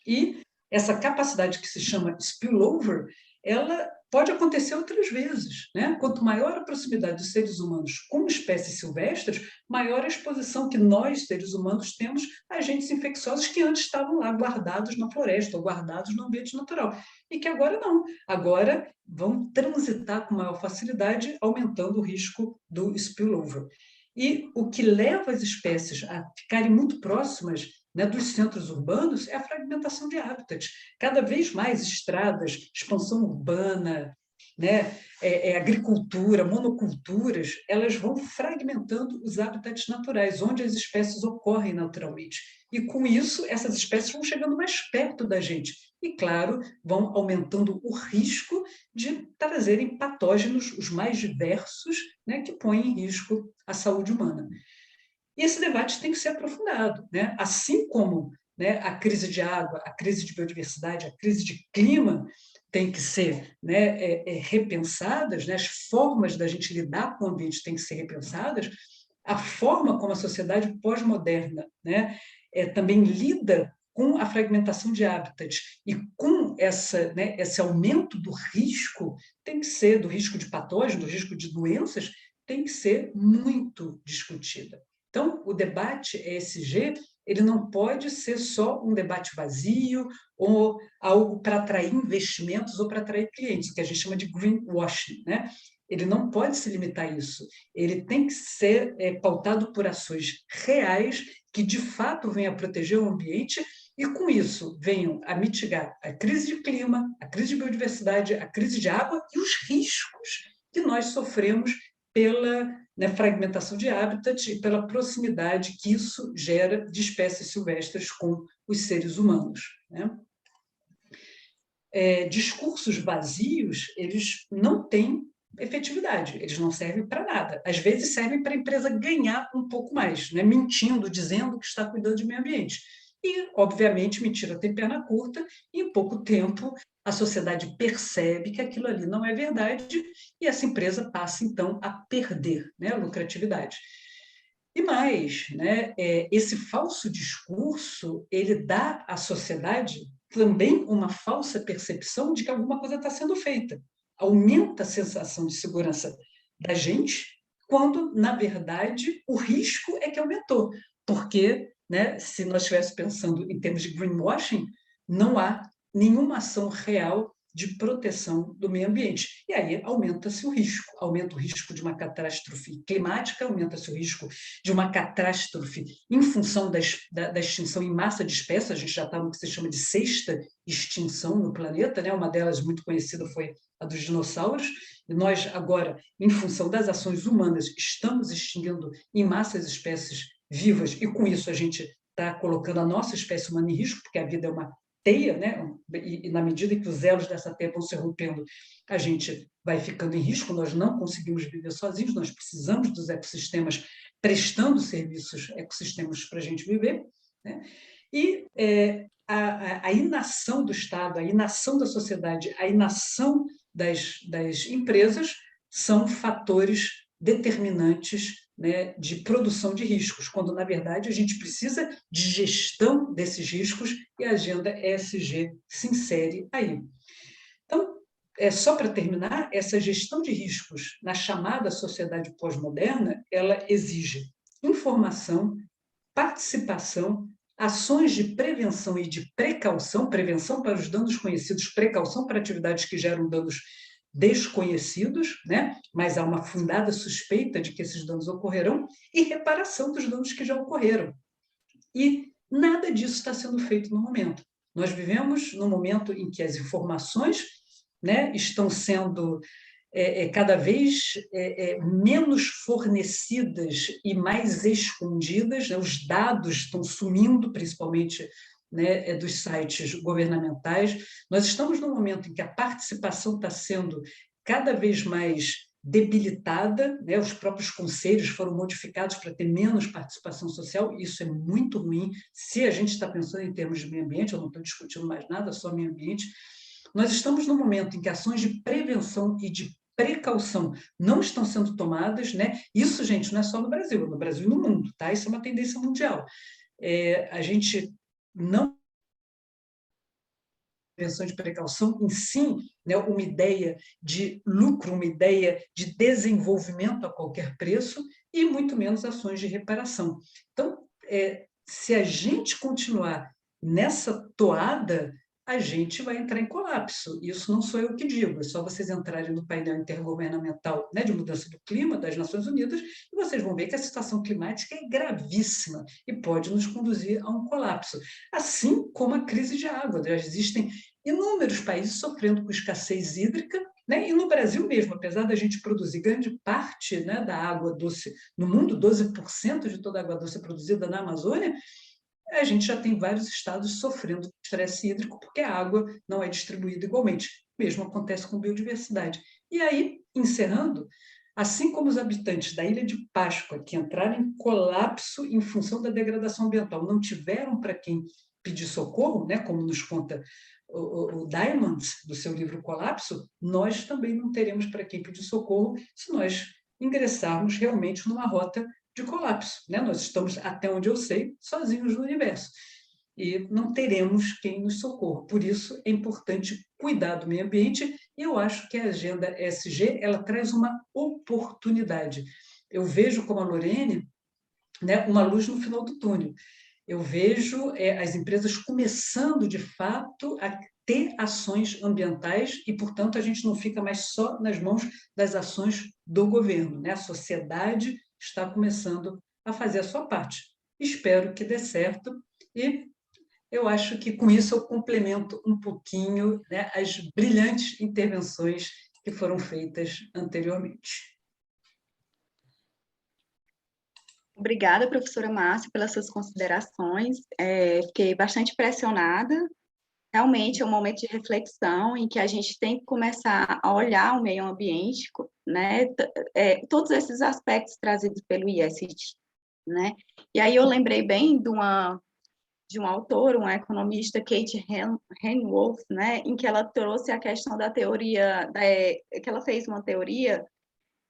E essa capacidade que se chama spillover, ela pode acontecer outras vezes, né? Quanto maior a proximidade dos seres humanos com espécies silvestres, maior a exposição que nós, seres humanos, temos a agentes infecciosos que antes estavam lá guardados na floresta ou guardados no ambiente natural. E que agora não. Agora vão transitar com maior facilidade, aumentando o risco do spillover. E o que leva as espécies a ficarem muito próximas né, dos centros urbanos é a fragmentação de hábitats. Cada vez mais estradas, expansão urbana, né, agricultura, monoculturas, elas vão fragmentando os habitats naturais, onde as espécies ocorrem naturalmente. E, com isso, essas espécies vão chegando mais perto da gente. E, claro, vão aumentando o risco de trazerem patógenos os mais diversos, né, que põem em risco a saúde humana. E esse debate tem que ser aprofundado, né? Assim como, né, a crise de água, a crise de biodiversidade, a crise de clima tem que ser, né, repensadas, né? As formas da gente lidar com o ambiente têm que ser repensadas, a forma como a sociedade pós-moderna, né, também lida com a fragmentação de hábitats e com né, esse aumento do risco, tem que ser, do risco de patógenos, do risco de doenças, tem que ser muito discutida. Então, o debate ESG, ele não pode ser só um debate vazio ou algo para atrair investimentos ou para atrair clientes, o que a gente chama de greenwashing, né? Ele não pode se limitar a isso. Ele tem que ser pautado por ações reais que, de fato, venham a proteger o ambiente e, com isso, venham a mitigar a crise de clima, a crise de biodiversidade, a crise de água e os riscos que nós sofremos pela, né, fragmentação de hábitats e pela proximidade que isso gera de espécies silvestres com os seres humanos, né? Discursos vazios, eles não têm efetividade, eles não servem para nada. Às vezes servem para a empresa ganhar um pouco mais, né? Mentindo, dizendo que está cuidando de meio ambiente. E, obviamente, mentira tem perna curta, e em pouco tempo a sociedade percebe que aquilo ali não é verdade e essa empresa passa, então, a perder, né, a lucratividade. E mais, né, esse falso discurso, ele dá à sociedade também uma falsa percepção de que alguma coisa está sendo feita. Aumenta a sensação de segurança da gente, quando, na verdade, o risco é que aumentou. Porque, né, se nós estivéssemos pensando em termos de greenwashing, não há nenhuma ação real de proteção do meio ambiente. E aí aumenta-se o risco de uma catástrofe climática, aumenta-se o risco de uma catástrofe em função da extinção em massa de espécies, a gente já está no que se chama de sexta extinção no planeta, né? Uma delas muito conhecida foi a dos dinossauros, e nós agora, em função das ações humanas, estamos extinguindo em massa as espécies vivas, e com isso a gente está colocando a nossa espécie humana em risco, porque a vida é uma teia, né? E na medida que os elos dessa teia vão se rompendo, a gente vai ficando em risco, nós não conseguimos viver sozinhos, nós precisamos dos ecossistemas prestando serviços ecossistemas para a gente viver, né? E a inação do Estado, a inação da sociedade, a inação das empresas são fatores determinantes, né, de produção de riscos, quando, na verdade, a gente precisa de gestão desses riscos e a agenda ESG se insere aí. Então, só para terminar, essa gestão de riscos na chamada sociedade pós-moderna, ela exige informação, participação, ações de prevenção e de precaução, prevenção para os danos conhecidos, precaução para atividades que geram danos desconhecidos, né? Mas há uma fundada suspeita de que esses danos ocorrerão, e reparação dos danos que já ocorreram. E nada disso está sendo feito no momento. Nós vivemos num momento em que as informações, né, estão sendo cada vez menos fornecidas e mais escondidas, né? Os dados estão sumindo, principalmente, né, dos sites governamentais. Nós estamos num momento em que a participação está sendo cada vez mais debilitada, né? Os próprios conselhos foram modificados para ter menos participação social, e isso é muito ruim. Se a gente está pensando em termos de meio ambiente, eu não estou discutindo mais nada, só meio ambiente, nós estamos num momento em que ações de prevenção e de precaução não estão sendo tomadas, né? Isso, gente, não é só no Brasil e no mundo, tá? Isso é uma tendência mundial. A gente não prevenção de precaução em si, né, uma ideia de lucro, uma ideia de desenvolvimento a qualquer preço, e muito menos ações de reparação. Então, se a gente continuar nessa toada, a gente vai entrar em colapso. Isso não sou eu que digo, é só vocês entrarem no painel intergovernamental, né, de mudança do clima das Nações Unidas e vocês vão ver que a situação climática é gravíssima e pode nos conduzir a um colapso. Assim como a crise de água. Já existem inúmeros países sofrendo com escassez hídrica, né? E no Brasil mesmo, apesar da gente produzir grande parte, né, da água doce no mundo, 12% de toda a água doce é produzida na Amazônia, a gente já tem vários estados sofrendo de estresse hídrico porque a água não é distribuída igualmente. O mesmo acontece com biodiversidade. E aí, encerrando, assim como os habitantes da Ilha de Páscoa, que entraram em colapso em função da degradação ambiental, não tiveram para quem pedir socorro, né, como nos conta o Diamond, do seu livro Colapso, nós também não teremos para quem pedir socorro se nós ingressarmos realmente numa rota de colapso, né? Nós estamos, até onde eu sei, sozinhos no universo e não teremos quem nos socorra. Por isso, é importante cuidar do meio ambiente e eu acho que a Agenda ESG ela traz uma oportunidade. Eu vejo, como a Lorene, né, uma luz no final do túnel. Eu vejo as empresas começando, de fato, a ter ações ambientais e, portanto, a gente não fica mais só nas mãos das ações do governo, né? A sociedade está começando a fazer a sua parte. Espero que dê certo e eu acho que com isso eu complemento um pouquinho, né, as brilhantes intervenções que foram feitas anteriormente. Obrigada, professora Márcia, pelas suas considerações. Fiquei bastante pressionada. Realmente é um momento de reflexão em que a gente tem que começar a olhar o meio ambiente, né? Todos esses aspectos trazidos pelo ISD, né? E aí eu lembrei bem de uma autora, uma economista, Kate Raworth, né? Em que ela trouxe a questão da teoria, que ela fez uma teoria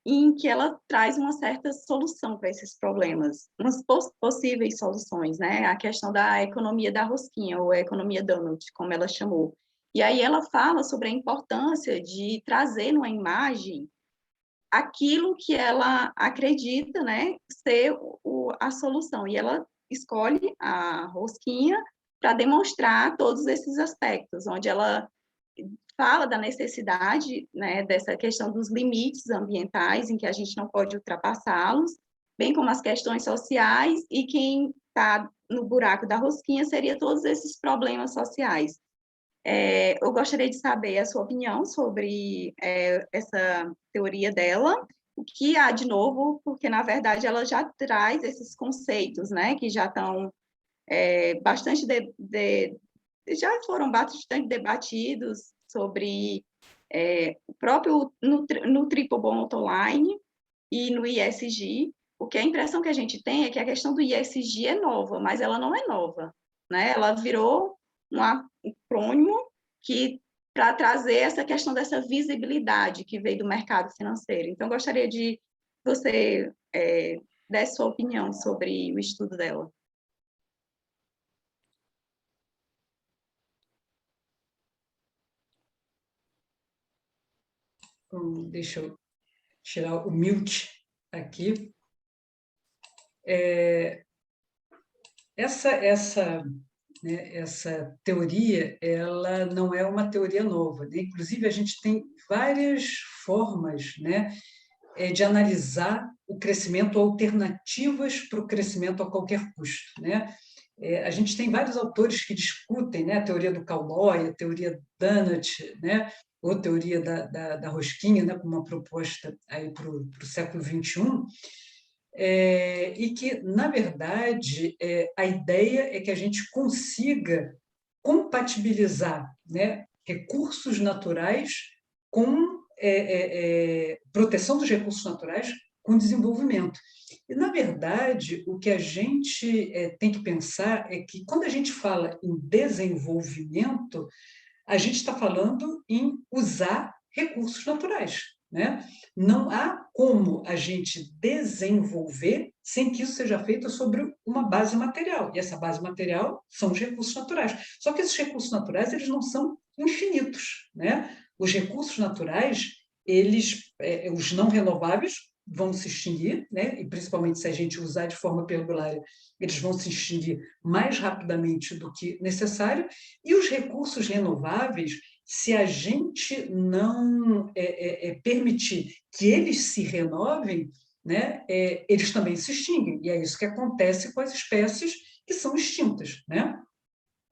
em que ela traz uma certa solução para esses problemas, umas possíveis soluções, né? A questão da economia da rosquinha, ou a economia donut, como ela chamou. E aí ela fala sobre a importância de trazer numa imagem aquilo que ela acredita, né, ser a solução. E ela escolhe a rosquinha para demonstrar todos esses aspectos, onde ela fala da necessidade, né, dessa questão dos limites ambientais, em que a gente não pode ultrapassá-los, bem como as questões sociais, e quem está no buraco da rosquinha seria todos esses problemas sociais. Eu gostaria de saber a sua opinião sobre essa teoria dela, o que há de novo, porque, na verdade, ela já traz esses conceitos, né, que já estão bastante já foram bastante debatidos sobre o próprio no Triple Bottom Line e no ESG, porque a impressão que a gente tem é que a questão do ESG é nova, mas ela não é nova, né? Ela virou um acrônimo que para trazer essa questão dessa visibilidade que veio do mercado financeiro. Então, gostaria de você dar sua opinião sobre o estudo dela. Deixa eu tirar o mute aqui. Essa teoria, ela não é uma teoria nova, né? Inclusive, a gente tem várias formas, né, de analisar o crescimento, alternativas para o crescimento a qualquer custo, né? A gente tem vários autores que discutem, né, a teoria do cowboy, a teoria Donut, né, ou a teoria da rosquinha, né, como uma proposta para o século XXI, e que, na verdade, a ideia é que a gente consiga compatibilizar, né, recursos naturais com proteção dos recursos naturais com desenvolvimento. E, na verdade, o que a gente tem que pensar é que, quando a gente fala em desenvolvimento, a gente está falando em usar recursos naturais, né? Não há como a gente desenvolver sem que isso seja feito sobre uma base material. E essa base material são os recursos naturais. Só que esses recursos naturais, eles não são infinitos, né? Os recursos naturais, eles, os não renováveis, vão se extinguir, né? E principalmente se a gente usar de forma perdulária, eles vão se extinguir mais rapidamente do que necessário. E os recursos renováveis, se a gente não permitir que eles se renovem, né, eles também se extinguem. E é isso que acontece com as espécies que são extintas, né?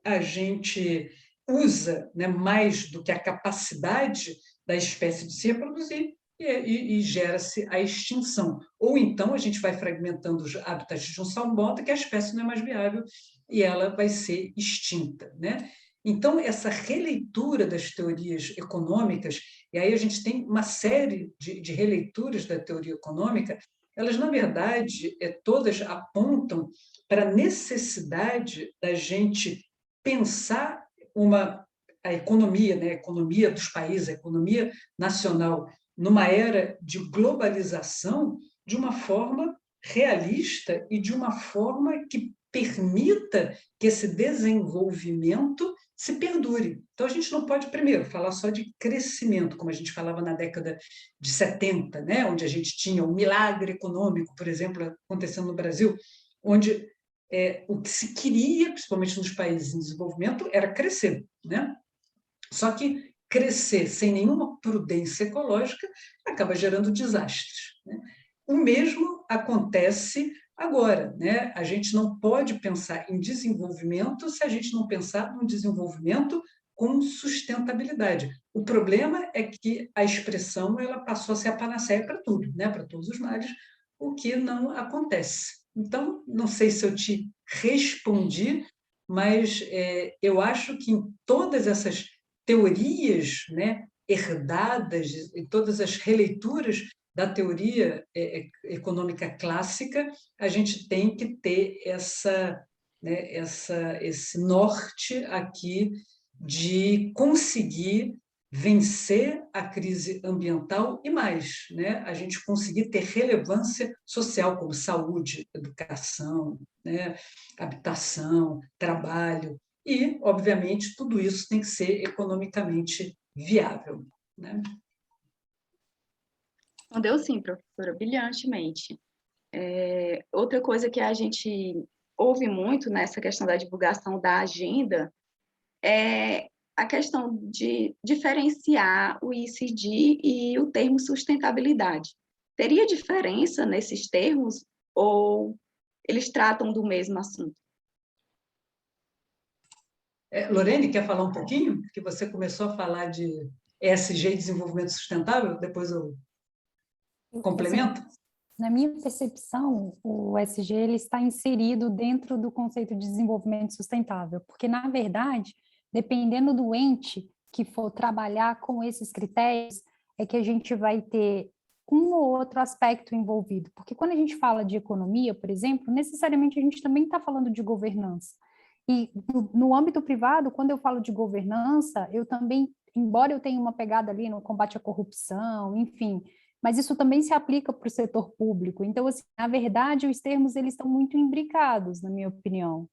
A gente usa, né, mais do que a capacidade da espécie de se reproduzir e gera-se a extinção. Ou então a gente vai fragmentando os hábitats de um salmão, que a espécie não é mais viável e ela vai ser extinta, né? Então, essa releitura das teorias econômicas, e aí a gente tem uma série de releituras da teoria econômica, elas, na verdade, todas apontam para a necessidade da gente pensar a economia, né, a economia dos países, a economia nacional, numa era de globalização, de uma forma realista e de uma forma que permita que esse desenvolvimento se perdure. Então, a gente não pode, primeiro, falar só de crescimento, como a gente falava na década de 70, né, onde a gente tinha o milagre econômico, por exemplo, acontecendo no Brasil, onde o que se queria, principalmente nos países em desenvolvimento, era crescer, né? Só que crescer sem nenhuma prudência ecológica acaba gerando desastres, né? O mesmo acontece agora, né? A gente não pode pensar em desenvolvimento se a gente não pensar num desenvolvimento com sustentabilidade. O problema é que a expressão ela passou a ser a panaceia para tudo, né? Para todos os males, o que não acontece. Então, não sei se eu te respondi, mas eu acho que em todas essas teorias, né, herdadas, em todas as releituras da teoria econômica clássica, a gente tem que ter esse norte aqui de conseguir vencer a crise ambiental e mais, né? A gente conseguir ter relevância social, como saúde, educação, né? Habitação, trabalho, e, obviamente, tudo isso tem que ser economicamente viável, né? Respondeu sim, professora, brilhantemente. Outra coisa que a gente ouve muito nessa questão da divulgação da agenda é a questão de diferenciar o ESG e o termo sustentabilidade. Teria diferença nesses termos ou eles tratam do mesmo assunto? Lorene, quer falar um pouquinho? Que você começou a falar de ESG e desenvolvimento sustentável, depois eu complemento? Na minha percepção, o ESG ele está inserido dentro do conceito de desenvolvimento sustentável, porque, na verdade, dependendo do ente que for trabalhar com esses critérios, é que a gente vai ter um ou outro aspecto envolvido. Porque quando a gente fala de economia, por exemplo, necessariamente a gente também está falando de governança. E no âmbito privado, quando eu falo de governança, eu também, embora eu tenha uma pegada ali no combate à corrupção, enfim, mas isso também se aplica para o setor público. Então, assim, na verdade, os termos eles estão muito imbricados, na minha opinião.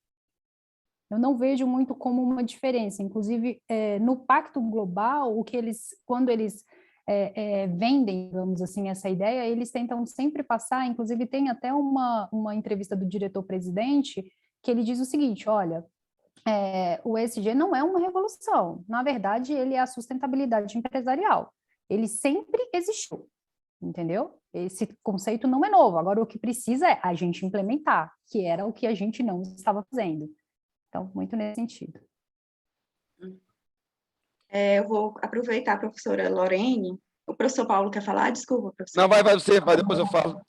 Eu não vejo muito como uma diferença. Inclusive, no Pacto Global, quando eles vendem, digamos assim, essa ideia, eles tentam sempre passar, inclusive tem até uma entrevista do diretor-presidente que ele diz o seguinte, olha, o ESG não é uma revolução, na verdade, ele é a sustentabilidade empresarial. Ele sempre existiu. Entendeu? Esse conceito não é novo. Agora, o que precisa é a gente implementar, que era o que a gente não estava fazendo. Então, muito nesse sentido. Eu vou aproveitar a professora Lorene. O professor Paulo quer falar? Desculpa, professor. Não, vai você, depois eu falo.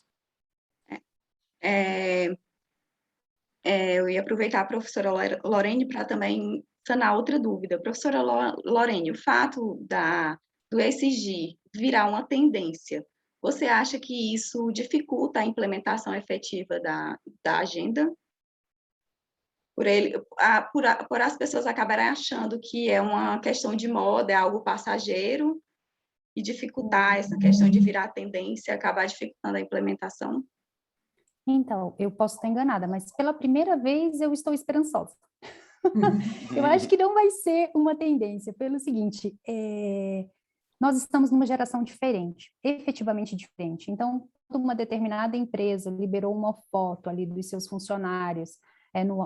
Eu ia aproveitar a professora Lorene para também sanar outra dúvida. Professora Lorene, o fato do ESG virar uma tendência, você acha que isso dificulta a implementação efetiva da agenda? Por as pessoas acabarem achando que é uma questão de moda, é algo passageiro, e dificultar essa questão de virar tendência, acabar dificultando a implementação? Então, eu posso estar enganada, mas pela primeira vez eu estou esperançosa. Eu acho que não vai ser uma tendência, pelo seguinte, nós estamos numa geração diferente, efetivamente diferente. Então, uma determinada empresa liberou uma foto ali dos seus funcionários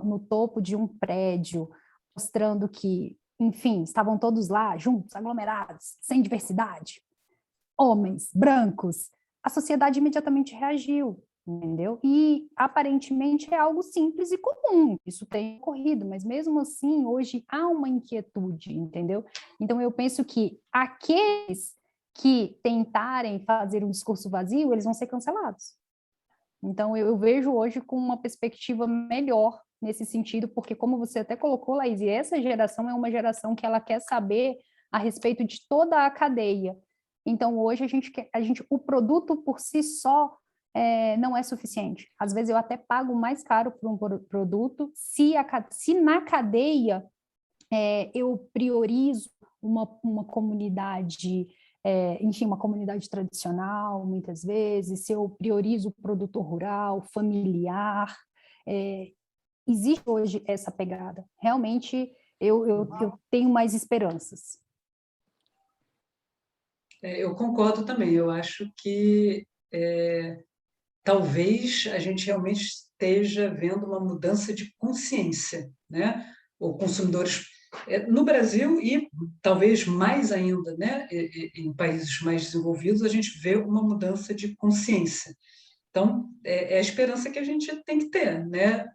no topo de um prédio, mostrando que, enfim, estavam todos lá, juntos, aglomerados, sem diversidade, homens, brancos. A sociedade imediatamente reagiu, entendeu? E, aparentemente, é algo simples e comum, isso tem ocorrido, mas, mesmo assim, hoje há uma inquietude, entendeu? Então, eu penso que aqueles que tentarem fazer um discurso vazio, eles vão ser cancelados. Então, eu vejo hoje com uma perspectiva melhor nesse sentido, porque, como você até colocou, Laís, essa geração é uma geração que ela quer saber a respeito de toda a cadeia. Então, hoje, o produto por si só não é suficiente. Às vezes, eu até pago mais caro por um produto se na cadeia eu priorizo uma comunidade, enfim, uma comunidade tradicional, muitas vezes, se eu priorizo o produto rural, familiar, existe hoje essa pegada. Realmente, eu tenho mais esperanças. Eu concordo também. Eu acho que talvez a gente realmente esteja vendo uma mudança de consciência, né? Os consumidores no Brasil e talvez mais ainda, né? Em países mais desenvolvidos, a gente vê uma mudança de consciência. Então, é a esperança que a gente tem que ter, né?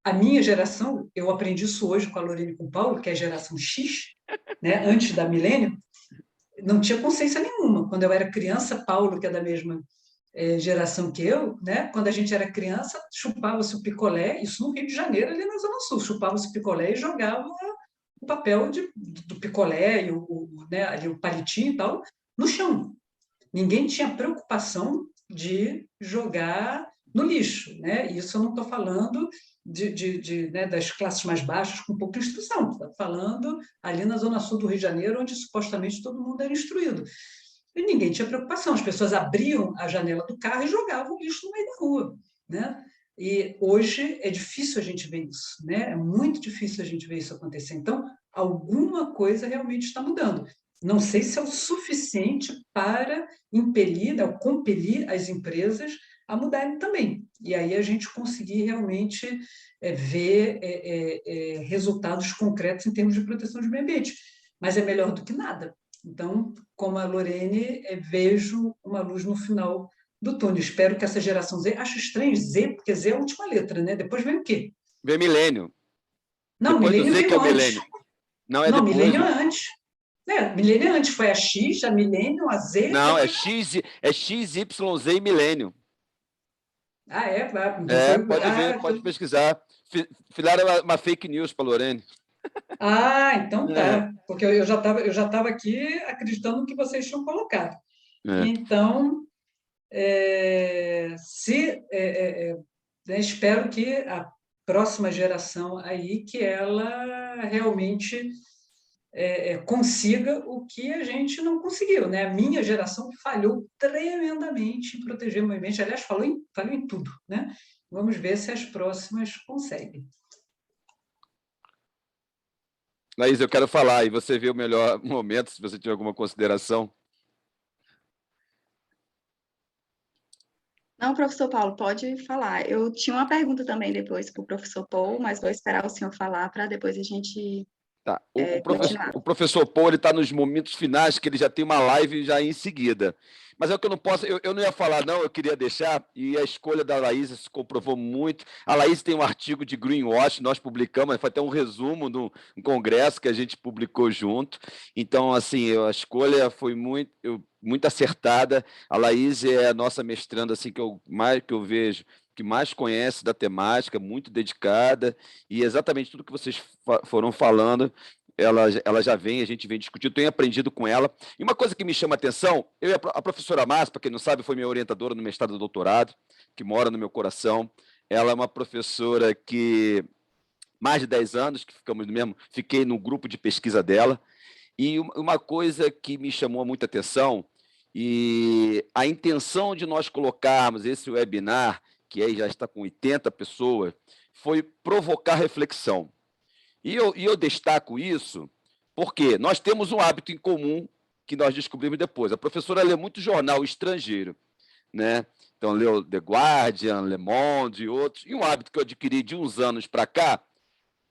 A minha geração, eu aprendi isso hoje com a Lorena e com o Paulo, que é a geração X, né? Antes da milênio, não tinha consciência nenhuma. Quando eu era criança, Paulo, que é da mesma geração que eu, né? Quando a gente era criança, chupava-se o picolé, isso no Rio de Janeiro, ali na Zona Sul, chupava-se o picolé e jogava o papel do picolé, né? Ali o palitinho e tal, no chão. Ninguém tinha preocupação de jogar no lixo, né? Isso eu não estou falando né, das classes mais baixas com pouca instrução, estou falando ali na Zona Sul do Rio de Janeiro, onde supostamente todo mundo era instruído. E ninguém tinha preocupação, as pessoas abriam a janela do carro e jogavam o lixo no meio da rua, né? E hoje é difícil a gente ver isso, né? É muito difícil a gente ver isso acontecer. Então, alguma coisa realmente está mudando. Não sei se é o suficiente para impelir, né, ou compelir as empresas a mudarem também. E aí a gente conseguir realmente ver resultados concretos em termos de proteção do meio ambiente. Mas é melhor do que nada. Então, como a Lorene, vejo uma luz no final do túnel. Espero que essa geração Z... Acho estranho Z, porque Z é a última letra, né? Depois vem o quê? Vem milênio. Não, Depois do milênio Z veio que é o antes. milênio. Não, é Não, depois. milênio é antes. Milênio é antes. Foi a X, a milênio, a Z... Não, depois... é X, Y, Z e milênio. Ah, é? Então foi... Pode ver, pode pesquisar. Fizeram uma fake news para a Lorene. Ah, então tá. Porque eu já estava aqui acreditando no que vocês tinham colocado. Então, espero que a próxima geração aí, que ela realmente consiga o que a gente não conseguiu, né? A minha geração falhou tremendamente em proteger o meio ambiente. Aliás, falhou em tudo, né? Vamos ver se as próximas conseguem. Laís, eu quero falar, e você vê o melhor momento, se você tiver alguma consideração. Não, professor Paulo, pode falar. Eu tinha uma pergunta também depois para o professor Paul, mas vou esperar o senhor falar para depois a gente Tá. continuar. O professor Paul está nos momentos finais, que ele já tem uma live já em seguida. Mas é o que eu não posso, eu não ia falar, não, eu queria deixar, e a escolha da Laís se comprovou muito. A Laís tem um artigo de Greenwash, nós publicamos, foi até um resumo de um congresso que a gente publicou junto. Então, assim, a escolha foi muito acertada. A Laís é a nossa mestranda, assim, que eu vejo, que mais conhece da temática, muito dedicada, e exatamente tudo que vocês foram falando, ela já vem, a gente vem discutindo, tenho aprendido com ela. E uma coisa que me chama a atenção, a professora Márcia, para quem não sabe, foi minha orientadora no mestrado e doutorado, que mora no meu coração. Ela é uma professora que, mais de 10 anos, que fiquei no grupo de pesquisa dela, e uma coisa que me chamou muita atenção, e a intenção de nós colocarmos esse webinar, que aí já está com 80 pessoas, foi provocar reflexão. E eu destaco isso porque nós temos um hábito em comum que nós descobrimos depois. A professora lê muito jornal estrangeiro, né? Então, leu The Guardian, Le Monde e outros. E um hábito que eu adquiri de uns anos para cá,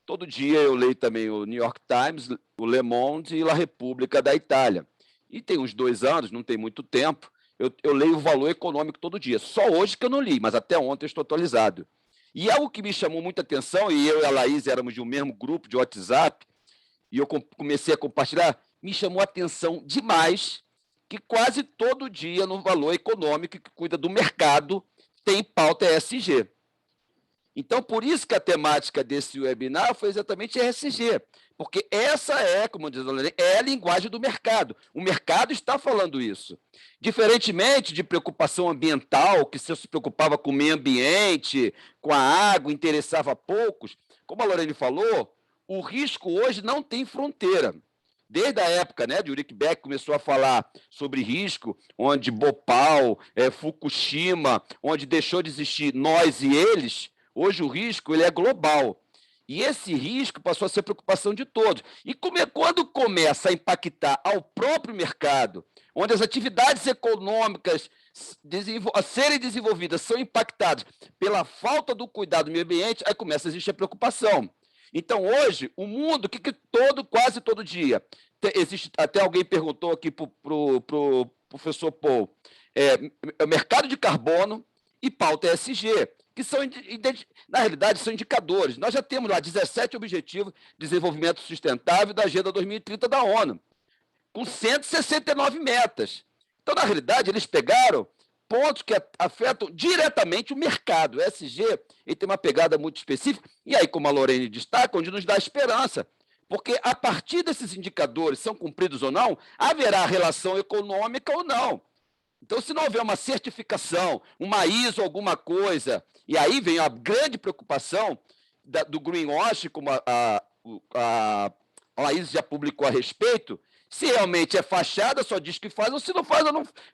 todo dia eu leio também o New York Times, o Le Monde e La Repubblica da Itália. E tem uns 2 anos, não tem muito tempo, eu leio o Valor Econômico todo dia. Só hoje que eu não li, mas até ontem eu estou atualizado. E algo que me chamou muita atenção, e eu e a Laís éramos de um mesmo grupo de WhatsApp, e eu comecei a compartilhar, me chamou a atenção demais que quase todo dia no Valor Econômico, que cuida do mercado, tem pauta ESG. Então, por isso que a temática desse webinar foi exatamente ESG, porque essa é, como diz a Lorena, é a linguagem do mercado. O mercado está falando isso. Diferentemente de preocupação ambiental, que se preocupava com o meio ambiente, com a água, interessava poucos, como a Lorena falou, o risco hoje não tem fronteira. Desde a época, né, de Ulrich Beck começou a falar sobre risco, onde Bhopal, Fukushima, onde deixou de existir nós e eles, hoje o risco ele é global. E esse risco passou a ser preocupação de todos. E quando começa a impactar ao próprio mercado, onde as atividades econômicas a serem desenvolvidas são impactadas pela falta do cuidado do meio ambiente, aí começa a existir a preocupação. Então, hoje, o mundo, quase todo dia, existe, até alguém perguntou aqui para o professor Paul, mercado de carbono e pauta ESG, que são, na realidade, são indicadores. Nós já temos lá 17 Objetivos de Desenvolvimento Sustentável da Agenda 2030 da ONU, com 169 metas. Então, na realidade, eles pegaram pontos que afetam diretamente o mercado. O ESG ele tem uma pegada muito específica, e aí, como a Lorene destaca, onde nos dá esperança, porque a partir desses indicadores, são cumpridos ou não, haverá relação econômica ou não. Então, se não houver uma certificação, uma ISO, alguma coisa, e aí vem a grande preocupação do greenwash, como a Laís já publicou a respeito, se realmente é fachada, só diz que faz, ou se não faz,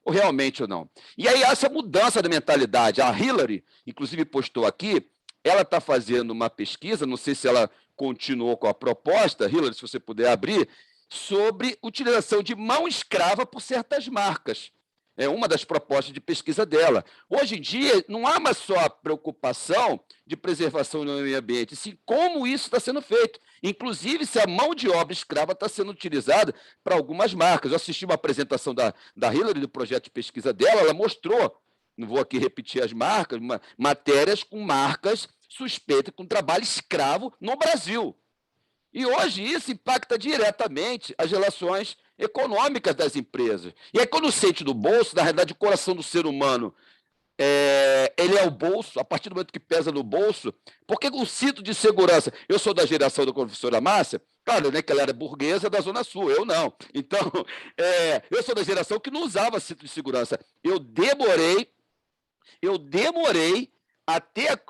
ou realmente ou não. E aí, essa mudança da mentalidade, a Hillary, inclusive, postou aqui, ela está fazendo uma pesquisa, não sei se ela continuou com a proposta, Hillary, se você puder abrir, sobre utilização de mão escrava por certas marcas. É uma das propostas de pesquisa dela. Hoje em dia, não há mais só a preocupação de preservação do meio ambiente, sim como isso está sendo feito. Inclusive, se a mão de obra escrava está sendo utilizada para algumas marcas. Eu assisti uma apresentação da Hillary, do projeto de pesquisa dela, ela mostrou, não vou aqui repetir as marcas, matérias com marcas suspeitas com trabalho escravo no Brasil. E hoje isso impacta diretamente as relações econômicas das empresas. E aí, quando sente no bolso, na realidade, o coração do ser humano, ele é o bolso, a partir do momento que pesa no bolso, porque o cinto de segurança, eu sou da geração da professora Márcia, claro, né, que ela era burguesa da Zona Sul, eu não. Então, eu sou da geração que não usava cinto de segurança. Eu demorei a ter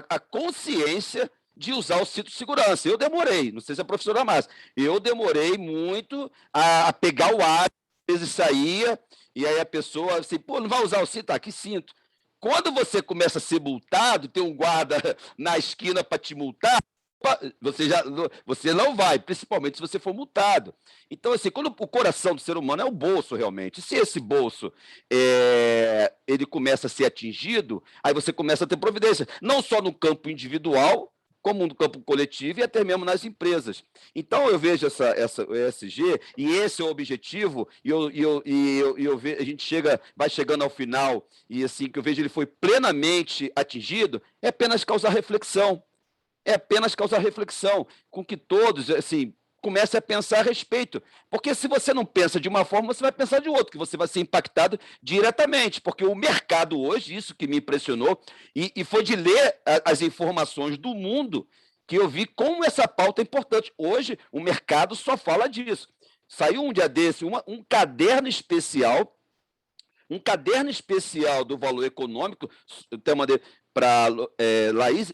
a consciência de usar o cinto de segurança. Eu demorei, não sei se a professora Márcia, eu demorei muito a pegar o ar, às vezes saía, e aí a pessoa assim, pô, não vai usar o cinto? Ah, que cinto. Quando você começa a ser multado, tem um guarda na esquina para te multar, você não vai, principalmente se você for multado. Então, assim, quando o coração do ser humano é o bolso, realmente. Se esse bolso ele começa a ser atingido, aí você começa a ter providência, não só no campo individual, como no campo coletivo e até mesmo nas empresas. Então, eu vejo o ESG, e esse é o objetivo, a gente vai chegando ao final, e assim, que eu vejo ele foi plenamente atingido, é apenas causar reflexão. É apenas causar reflexão, com que todos, assim, comecem a pensar a respeito. Porque se você não pensa de uma forma, você vai pensar de outra, que você vai ser impactado diretamente. Porque o mercado hoje, isso que me impressionou, e foi de ler as informações do mundo que eu vi como essa pauta é importante. Hoje, o mercado só fala disso. Saiu um dia desse, um caderno especial do Valor Econômico, tema para Laís,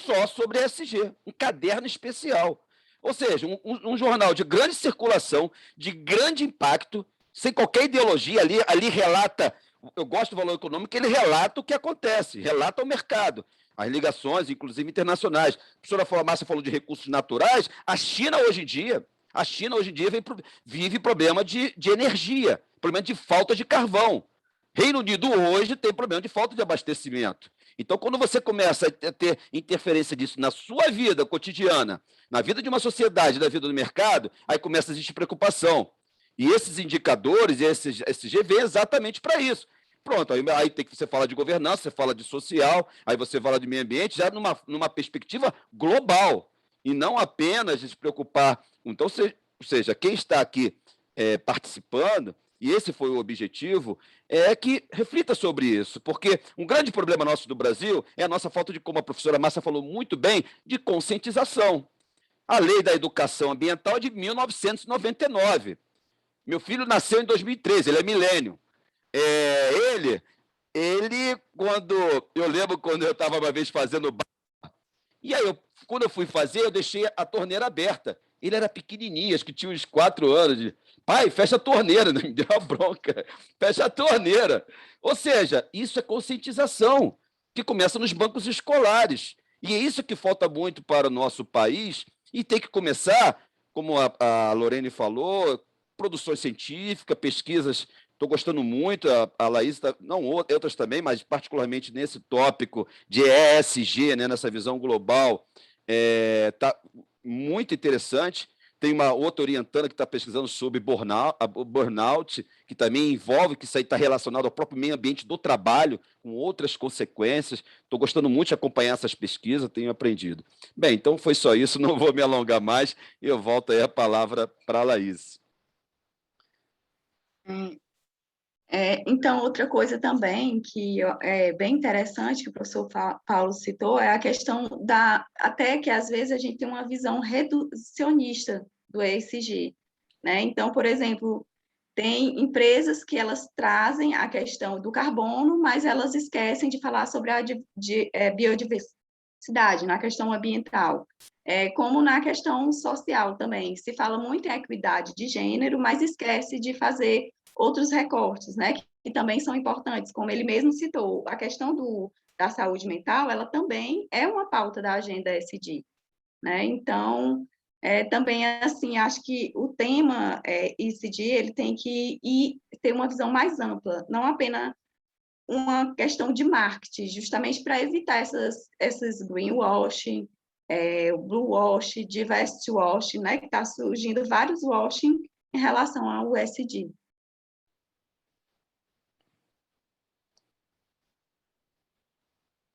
só sobre ESG, um caderno especial. Ou seja, um jornal de grande circulação, de grande impacto, sem qualquer ideologia, ali relata, eu gosto do Valor Econômico, ele relata o que acontece, relata o mercado, as ligações, inclusive internacionais. A professora Márcia falou de recursos naturais, a China hoje em dia, A China, hoje em dia, vive problema de energia, problema de falta de carvão. Reino Unido, hoje, tem problema de falta de abastecimento. Então, quando você começa a ter interferência disso na sua vida cotidiana, na vida de uma sociedade, na vida do mercado, aí começa a existir preocupação. E esses indicadores, esses GV, é exatamente para isso. Pronto, aí tem que você fala de governança, você fala de social, aí você fala de meio ambiente, já numa perspectiva global, e não apenas de se preocupar. Então, ou seja, quem está aqui participando, e esse foi o objetivo, é que reflita sobre isso, porque um grande problema nosso do Brasil é a nossa falta de, como a professora Márcia falou muito bem, de conscientização. A lei da educação ambiental é de 1999. Meu filho nasceu em 2013, ele é milênio. Eu lembro quando eu estava uma vez fazendo e aí, quando eu fui fazer, eu deixei a torneira aberta. Ele era pequenininho, acho que tinha uns 4 anos. Pai, fecha a torneira, não me deu uma bronca. Fecha a torneira. Ou seja, isso é conscientização, que começa nos bancos escolares. E é isso que falta muito para o nosso país, e tem que começar, como a Lorene falou, produções científicas, pesquisas. Estou gostando muito, a Laís, não outras também, mas particularmente nesse tópico de ESG, né, nessa visão global, está muito interessante. Tem uma outra orientanda que está pesquisando sobre burnout, que também envolve, que isso aí está relacionado ao próprio meio ambiente do trabalho, com outras consequências. Estou gostando muito de acompanhar essas pesquisas, tenho aprendido. Bem, então foi só isso, não vou me alongar mais, e eu volto aí a palavra para a Laís. Então, outra coisa também que é bem interessante, que o professor Paulo citou, é a questão até que às vezes a gente tem uma visão reducionista do ESG, né? Então, por exemplo, tem empresas que elas trazem a questão do carbono, mas elas esquecem de falar sobre a biodiversidade, na questão ambiental, como na questão social também. Se fala muito em equidade de gênero, mas esquece de fazer outros recortes, né, que também são importantes, como ele mesmo citou, a questão da saúde mental, ela também é uma pauta da agenda ESG, né, então, também, assim, acho que o tema ESG, ele tem que ter uma visão mais ampla, não apenas uma questão de marketing, justamente para evitar essas greenwashing, bluewashing, diversity washing, né, que está surgindo vários washing em relação ao ESG.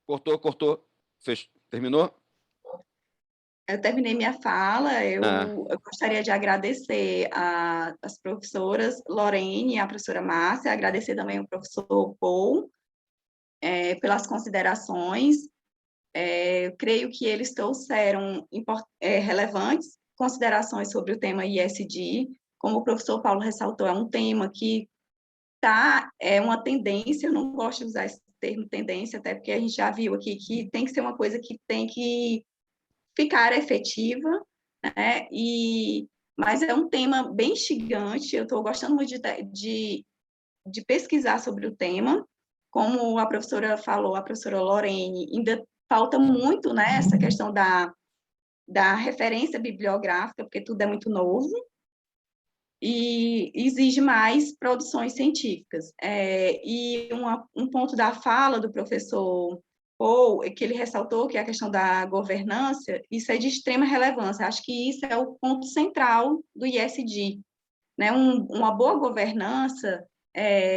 Cortou. Terminou? Eu terminei minha fala, eu gostaria de agradecer as professoras Lorene e a professora Márcia, agradecer também o professor Paul pelas considerações. Eu creio que eles trouxeram relevantes considerações sobre o tema ESG. Como o professor Paulo ressaltou, é um tema que é uma tendência, eu não gosto de usar esse termo tendência, até porque a gente já viu aqui que tem que ser uma coisa que tem que ficar efetiva, né? Mas é um tema bem instigante, eu estou gostando muito de pesquisar sobre o tema, como a professora falou, a professora Lorene, ainda falta muito, né, essa questão da referência bibliográfica, porque tudo é muito novo, e exige mais produções científicas. E um ponto da fala do professor Paul, que ele ressaltou, que é a questão da governança, isso é de extrema relevância. Acho que isso é o ponto central do ESG, né? Uma boa governança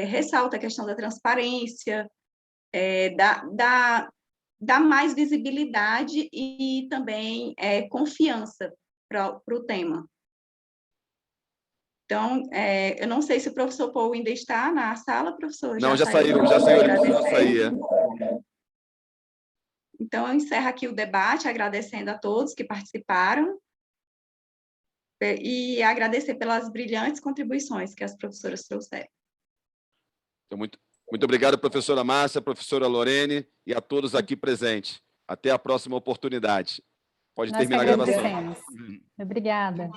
ressalta a questão da transparência, dá mais visibilidade e também confiança para o tema. Então, eu não sei se o professor Paul ainda está na sala, professor. Não, já saiu, ele precisou sair. Então, eu encerro aqui o debate, agradecendo a todos que participaram e agradecer pelas brilhantes contribuições que as professoras trouxeram. Então, muito obrigado, professora Márcia, professora Lorene e a todos aqui presentes. Até a próxima oportunidade. Pode terminar a gravação. Obrigada.